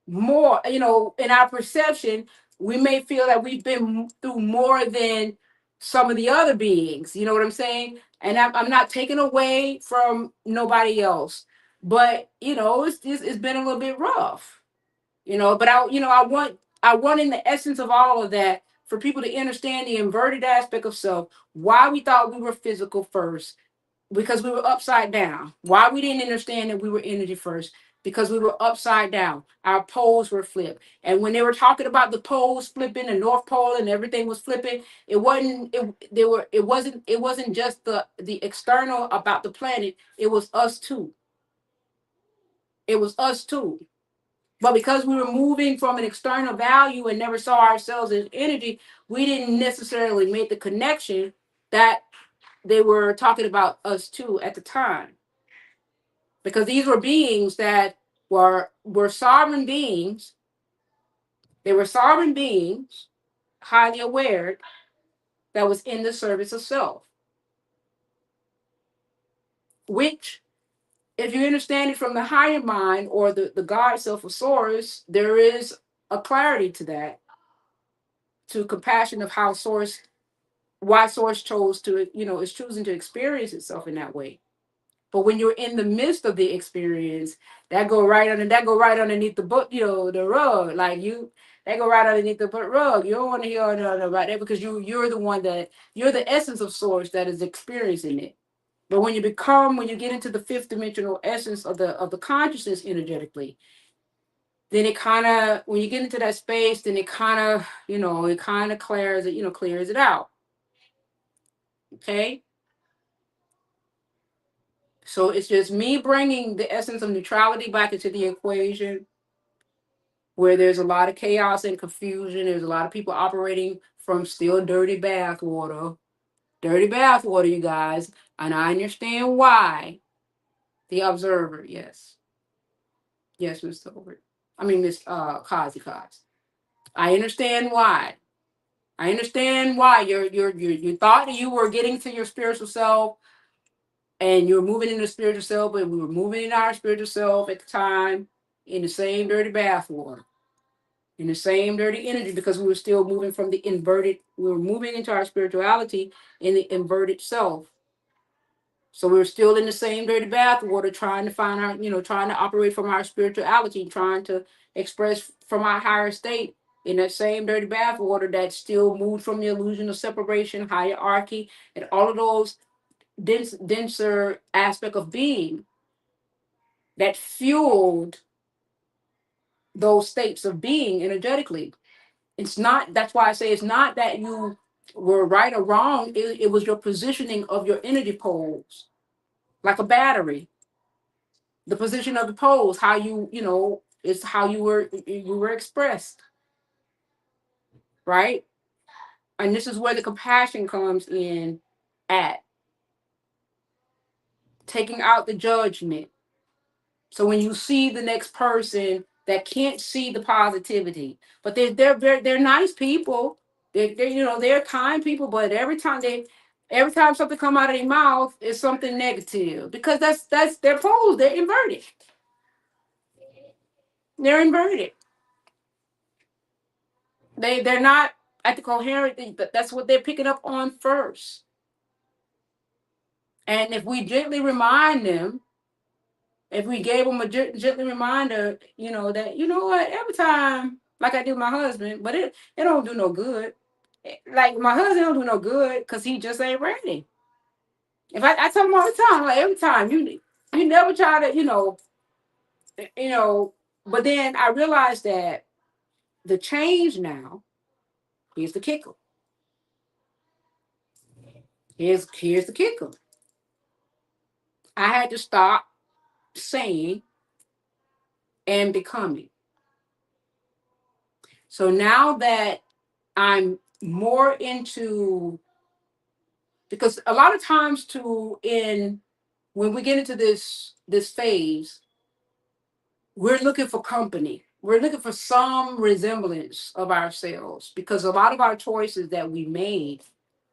more, in our perception, we may feel that we've been through more than some of the other beings. You know what I'm saying? And I'm not taking away from nobody else, but it's been a little bit rough, but I want in the essence of all of that for people to understand the inverted aspect of self, why we thought we were physical first, because we were upside down. Why we didn't understand that we were energy first, because we were upside down. Our poles were flipped. And when they were talking about the poles flipping, the North Pole and everything was flipping, it wasn't just the external about the planet, it was us too. It was us too. But because we were moving from an external value and never saw ourselves as energy, we didn't necessarily make the connection that they were talking about us too at the time. because these were beings that were sovereign beings. They were sovereign beings, highly aware, that was in the service of self, which, if you understand it from the higher mind or the God self of source, there is a clarity to that, to compassion of how source, why source chose to, is choosing to experience itself in that way. But when you're in the midst of the experience, that go right underneath the book, the rug. Like that go right underneath the rug. You don't want to hear no about that, because you're the one that, you're the essence of source that is experiencing it. But when you get into the fifth dimensional essence of the consciousness energetically, then it kind of, when you get into that space, then it kind of, it kind of clears it out. Okay. So it's just me bringing the essence of neutrality back into the equation, where there's a lot of chaos and confusion. There's a lot of people operating from still dirty bath water. Dirty bath water, you guys. And I understand why. The observer, yes. Yes, Mr. Over. I mean, Miss Kazi Kaz. I understand why. I understand why you thought that you were getting to your spiritual self, and you were moving in the spiritual self, but we were moving in our spiritual self at the time in the same dirty bath water, in the same dirty energy, because we were still moving from the inverted, we were moving into our spirituality in the inverted self. So we were still in the same dirty bath water, trying to find our, trying to operate from our spirituality, trying to express from our higher state in that same dirty bath water that still moved from the illusion of separation, hierarchy, and all of those denser aspect of being that fueled those states of being energetically. It's not, that's why I say it's not that you were right or wrong. It was your positioning of your energy poles, like a battery. The position of the poles, how is how you were expressed, right? And this is where the compassion comes in, at taking out the judgment. So when you see the next person that can't see the positivity, but they're nice people, they're kind people, but every time something come out of their mouth is something negative, because that's their poles. They're inverted. They're inverted. They're not at the coherent thing, but that's what they're picking up on first. And if we gently remind them, if we gave them a gently reminder, that, what, every time, like I do my husband, but it don't do no good. Like, my husband don't do no good because he just ain't ready. If I tell him all the time, like, every time, you never try to, you know, but then I realized that the change now, here's the kicker. Here's the kicker. I had to stop saying and becoming. So now that I'm more into, because a lot of times too, in when we get into this phase, we're looking for company. We're looking for some resemblance of ourselves, because a lot of our choices that we made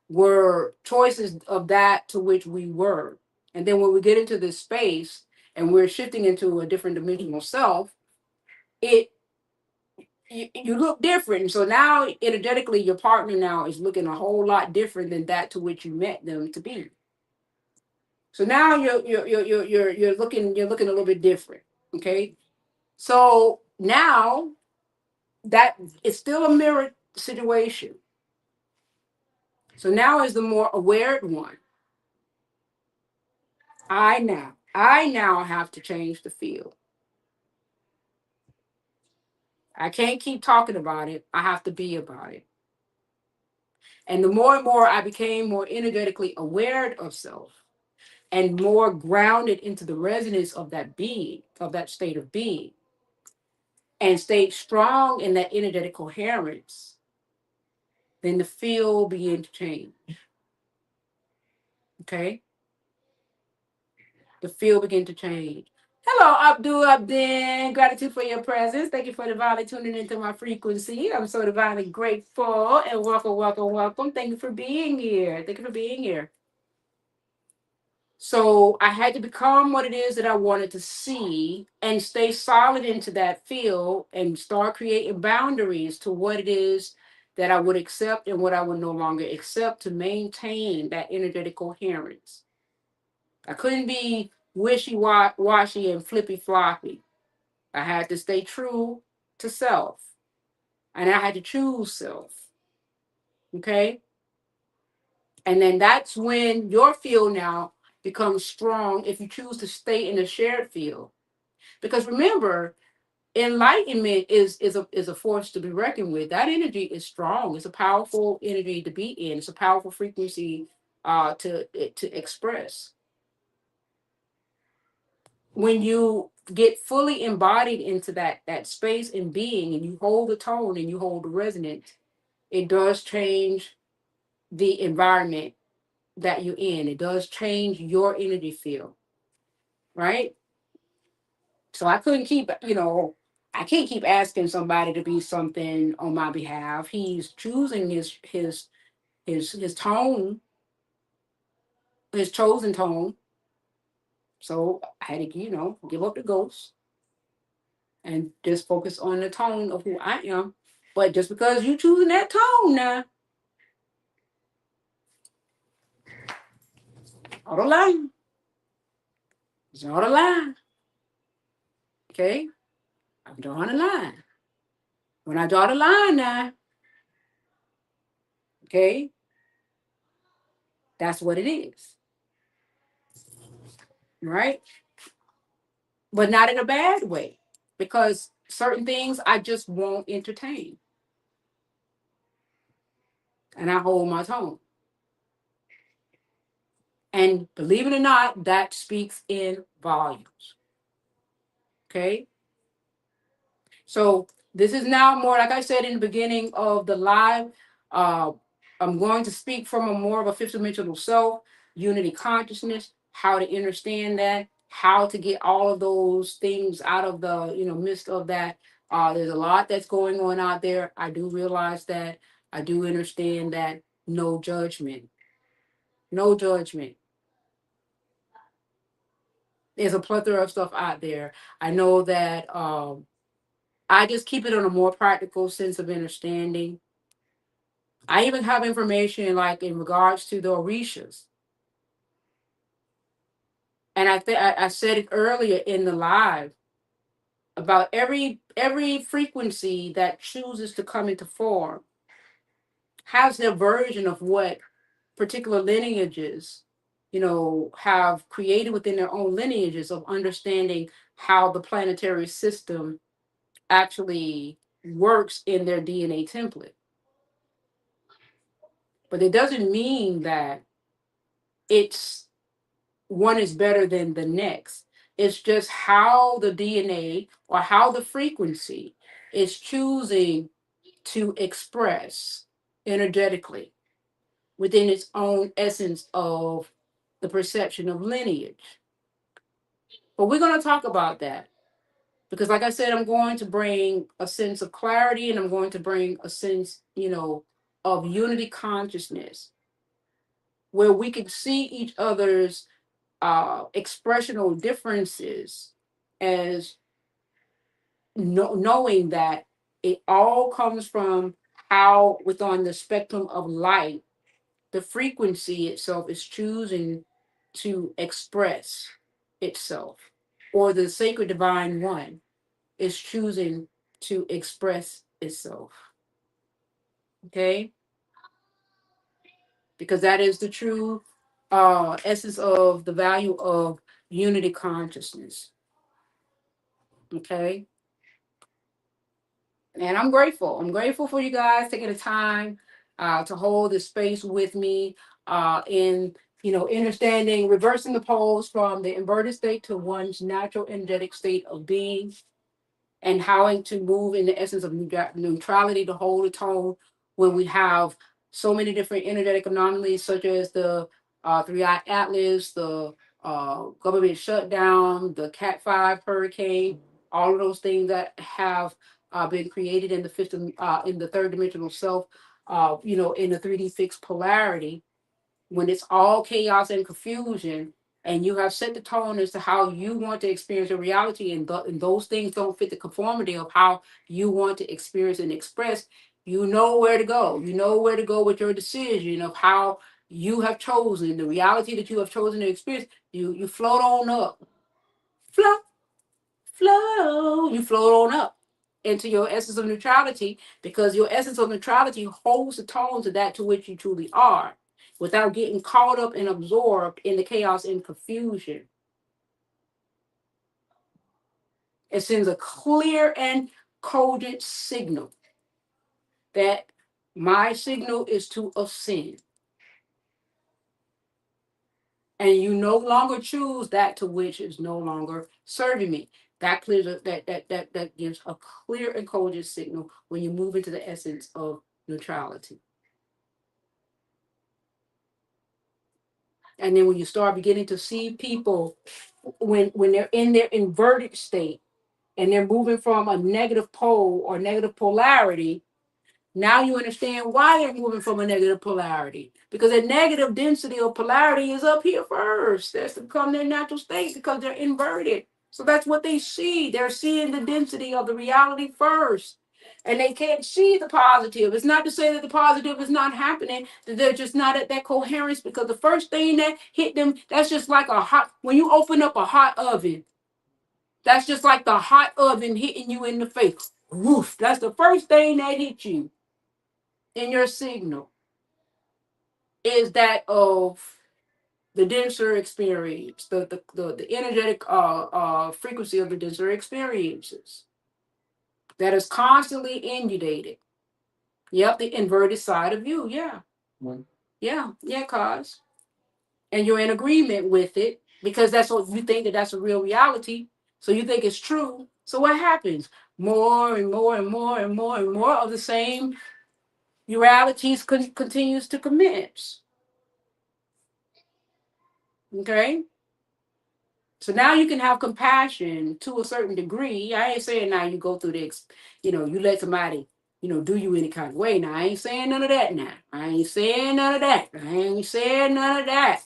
were choices of that to which we were. And then when we get into this space and we're shifting into a different dimensional self, it you look different. So now energetically, your partner now is looking a whole lot different than that to which you met them to be. So now you're looking a little bit different. Okay. So now that it's still a mirror situation. So now is the more aware one. I now have to change the field. I can't keep talking about it. I have to be about it. And the more and more I became more energetically aware of self and more grounded into the resonance of that being, of that state of being, and stayed strong in that energetic coherence, then the field began to change. Okay? The field began to change. Hello, Abdul Abdin. Gratitude for your presence. Thank you for divinely tuning into my frequency. I'm so divinely grateful and welcome, welcome, welcome. Thank you for being here. Thank you for being here. So I had to become what it is that I wanted to see and stay solid into that field and start creating boundaries to what it is that I would accept and what I would no longer accept to maintain that energetic coherence. I couldn't be wishy-washy and flippy-floppy. I had to stay true to self and I had to choose self. Okay. And then that's when your field now becomes strong if you choose to stay in a shared field. Because remember, enlightenment is a force to be reckoned with. That energy is strong. It's a powerful energy to be in. It's a powerful frequency to express. When you get fully embodied into that space and being, and you hold the tone and you hold the resonance, it does change the environment that you're in. It does change your energy field, right? So I couldn't keep, I can't keep asking somebody to be something on my behalf. He's choosing his tone, his chosen tone. So I had to, give up the ghost and just focus on the tone of who I am. But just because you choosing that tone now, all the line. It's all the line. Okay? I'm drawing a line. When I draw the line now, okay, that's what it is. Right? But not in a bad way. Because certain things I just won't entertain. And I hold my tone. And believe it or not, that speaks in volumes. Okay? So this is now more, like I said in the beginning of the live, uh, I'm going to speak from a more of a fifth dimensional self, unity consciousness, how to understand that, how to get all of those things out of the midst of that. There's a lot that's going on out there. I do realize that. I do understand that. No judgment. No judgment. There's a plethora of stuff out there. I know that I just keep it on a more practical sense of understanding. I even have information like in regards to the Orishas. And I said it earlier in the live about every frequency that chooses to come into form has their version of what particular lineages, have created within their own lineages of understanding how the planetary system actually works in their DNA template. But it doesn't mean that it's one is better than the next. It's just how the DNA or how the frequency is choosing to express energetically within its own essence of the perception of lineage. But we're going to talk about that because, like I said, I'm going to bring a sense of clarity and I'm going to bring a sense, of unity consciousness where we can see each other's expressional differences as knowing that it all comes from how within the spectrum of light the frequency itself is choosing to express itself or the sacred divine one is choosing to express itself. Okay, because that is the true essence of the value of unity consciousness. Okay. And I'm grateful. I'm grateful for you guys taking the time to hold this space with me in, understanding, reversing the poles from the inverted state to one's natural energetic state of being, and how to move in the essence of neutrality to hold a tone when we have so many different energetic anomalies, such as the three-eyed atlas, the government shutdown, the Cat 5 hurricane, all of those things that have been created in the in the third dimensional self, in the 3D fixed polarity, when it's all chaos and confusion, and you have set the tone as to how you want to experience your reality, and those things don't fit the conformity of how you want to experience and express, you know where to go. You know where to go with your decision of how you have chosen the reality that you have chosen to experience. You float on up, float, flow. You float on up into your essence of neutrality, because your essence of neutrality holds the tone to that to which you truly are, without getting caught up and absorbed in the chaos and confusion. It sends a clear and cogent signal that my signal is to ascend. And you no longer choose that to which is no longer serving me. That clears that gives a clear and cogent signal when you move into the essence of neutrality. And then when you start beginning to see people when they're in their inverted state and they're moving from a negative pole or negative polarity, now you understand why they're moving from a negative polarity. Because a negative density of polarity is up here first. That's to become their natural state because they're inverted. So that's what they see. They're seeing the density of the reality first. And they can't see the positive. It's not to say that the positive is not happening, that they're just not at that coherence, because the first thing that hit them, that's just like when you open up a hot oven, that's just like the hot oven hitting you in the face. Woof, that's the first thing that hit you in your signal, is that of the denser experience, the energetic frequency of the denser experiences that is constantly inundated. Yep, the inverted side of you. Yeah. Mm. Yeah, cause. And you're in agreement with it because that's what you think, that's a real reality. So you think it's true. So what happens? More and more and more and more and more of the same realities continues to commence. Okay? So now you can have compassion to a certain degree. I ain't saying now you go through this, you let somebody, do you any kind of way. Now, I ain't saying none of that now. I ain't saying none of that. I ain't saying none of that.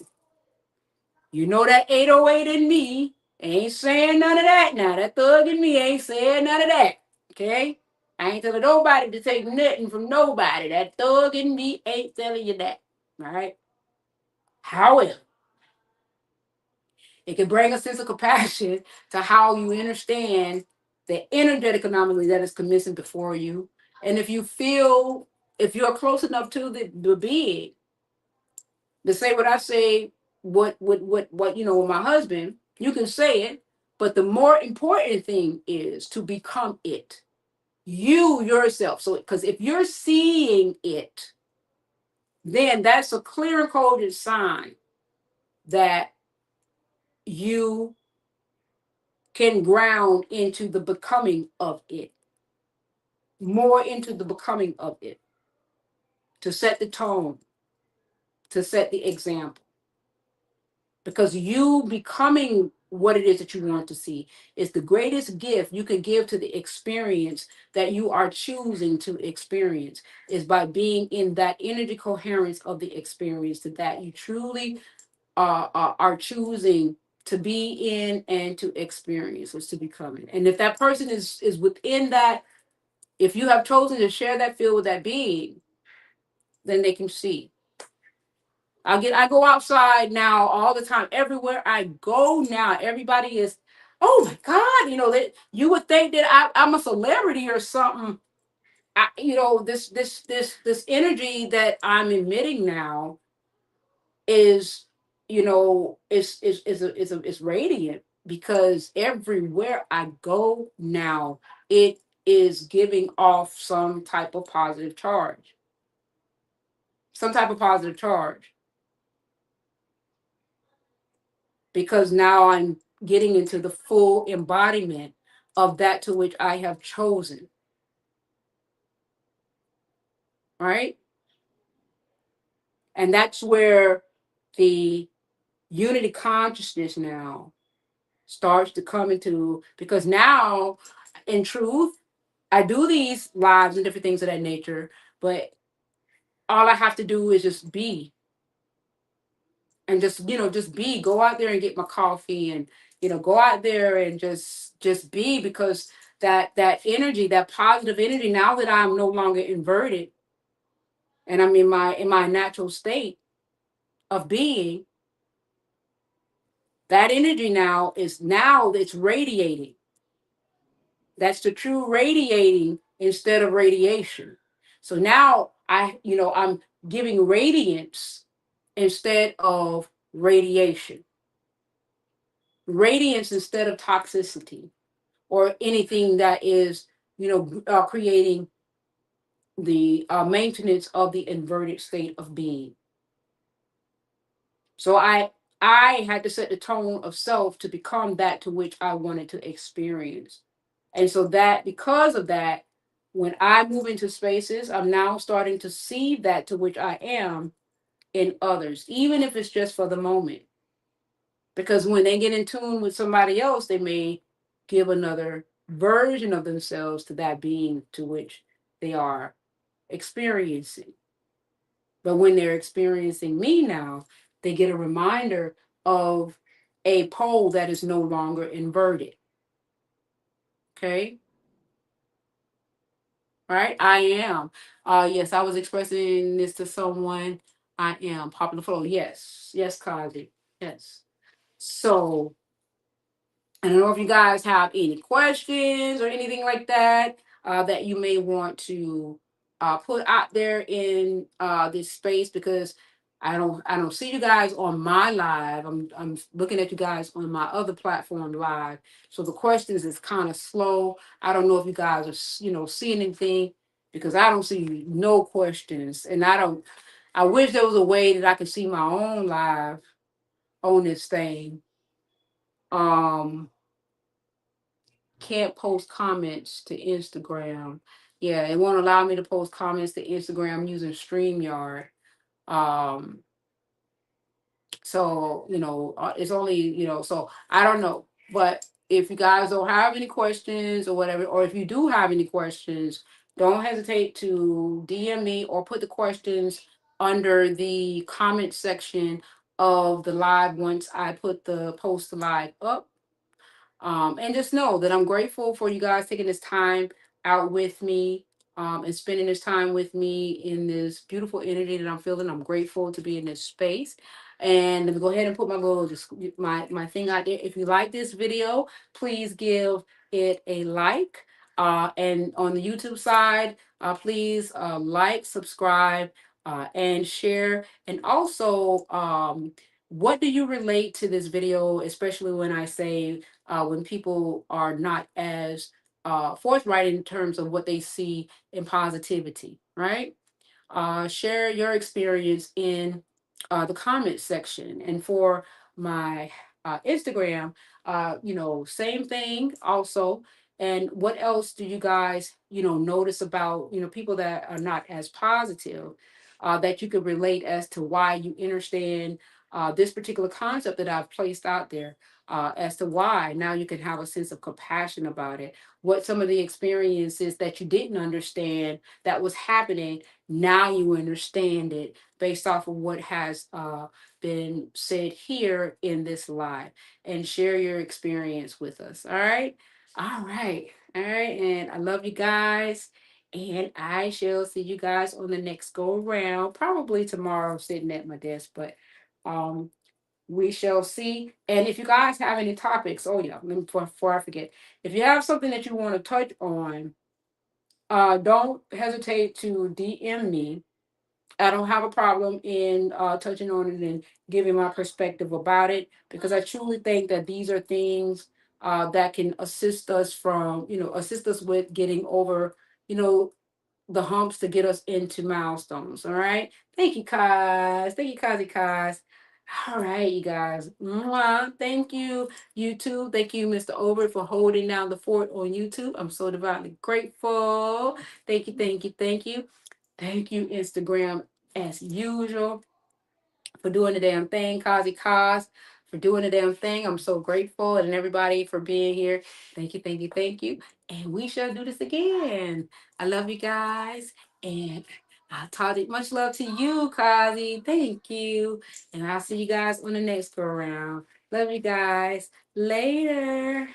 You know that 808 in me ain't saying none of that now. That thug in me ain't saying none of that. Okay? I ain't telling nobody to take nothing from nobody. That thug in me ain't telling you that. All right? However, it can bring a sense of compassion to how you understand the energetic anomaly that is commencing before you. And if if you're close enough to the being to say what I say, what, with my husband, you can say it. But the more important thing is to become it. You yourself. So, because if you're seeing it, then that's a clear and coded sign that you can ground into the becoming of it, more into the becoming of it, to set the tone, to set the example. Because you becoming what it is that you want to see is the greatest gift you can give to the experience that you are choosing to experience, is by being in that energy coherence of the experience that you truly are choosing to be in and to experience, or to become it. And if that person is within that, if you have chosen to share that field with that being, then they can see. I go outside now all the time. Everywhere I go now, everybody is, oh my God, that you would think that I'm a celebrity or something. This energy that I'm emitting now is radiant, because everywhere I go now, it is giving off some type of positive charge. Some type of positive charge. Because now I'm getting into the full embodiment of that to which I have chosen. Right? And that's where the unity consciousness now starts to come into, because now, in truth, I do these lives and different things of that nature, but all I have to do is just be, and just, just be, go out there and get my coffee, and go out there and just be, because that energy, that positive energy, now that I'm no longer inverted and I'm in my natural state of being, that energy now it's radiating. That's the true radiating instead of radiation. So now I'm giving radiance instead of radiation. Radiance instead of toxicity or anything that is, creating the maintenance of the inverted state of being. So I had to set the tone of self to become that to which I wanted to experience. And so that, because of that, when I move into spaces, I'm now starting to see that to which I am in others, even if it's just for the moment. Because when they get in tune with somebody else, they may give another version of themselves to that being to which they are experiencing. But when they're experiencing me now, they get a reminder of a pole that is no longer inverted. Okay? Right? I am. Yes, I was expressing this to someone. I am popular flow. Yes. Yes, Kazi. Yes. So I don't know if you guys have any questions or anything like that that you may want to put out there in this space, because I don't see you guys on my live. I'm looking at you guys on my other platform live. So the questions is kind of slow. I don't know if you guys are seeing anything, because I don't see no questions, and I wish there was a way that I could see my own live on this thing. Um can't post comments to Instagram. Yeah, it won't allow me to post comments to Instagram using StreamYard. Um, so it's only so I don't know. But if you guys don't have any questions or whatever, or if you do have any questions, don't hesitate to DM me or put the questions under the comment section of the live once I put the post live up. And just know that I'm grateful for you guys taking this time out with me, and spending this time with me in this beautiful energy that I'm feeling. I'm grateful to be in this space. And let me go ahead and put my little my thing out there. If you like this video, please give it a like. And on the YouTube side, please like, subscribe, and share. And also, what do you relate to this video, especially when I say when people are not as forthright in terms of what they see in positivity, right? Share your experience in the comment section. And for my Instagram, same thing also. And what else do you guys, notice about, people that are not as positive, that you could relate as to why you understand this particular concept that I've placed out there, as to why now you can have a sense of compassion about it. What some of the experiences that you didn't understand that was happening, now you understand it based off of what has been said here in this live, and share your experience with us. All right. All right. All right. And I love you guys. And I shall see you guys on the next go around, probably tomorrow, sitting at my desk. But um, we shall see. And if you guys have any topics, oh yeah, before I forget, if you have something that you want to touch on, don't hesitate to DM me. I don't have a problem in touching on it and giving my perspective about it, because I truly think that these are things that can assist us with getting over, you know, the humps to get us into milestones. All right. Thank you, Kaz. Thank you, Kazi Kaz. All right, you guys. Mwah. Thank you, YouTube. Thank you, Mr. Over, for holding down the fort on YouTube. I'm so divinely grateful. Thank you, thank you, thank you. Thank you, Instagram, as usual, for doing the damn thing. Kazi Kaz for doing the damn thing. I'm so grateful, and everybody for being here. Thank you, thank you, thank you. And we shall do this again. I love you guys. And I'll talk to much love to you, Kazi. Thank you. And I'll see you guys on the next go around. Love you guys. Later.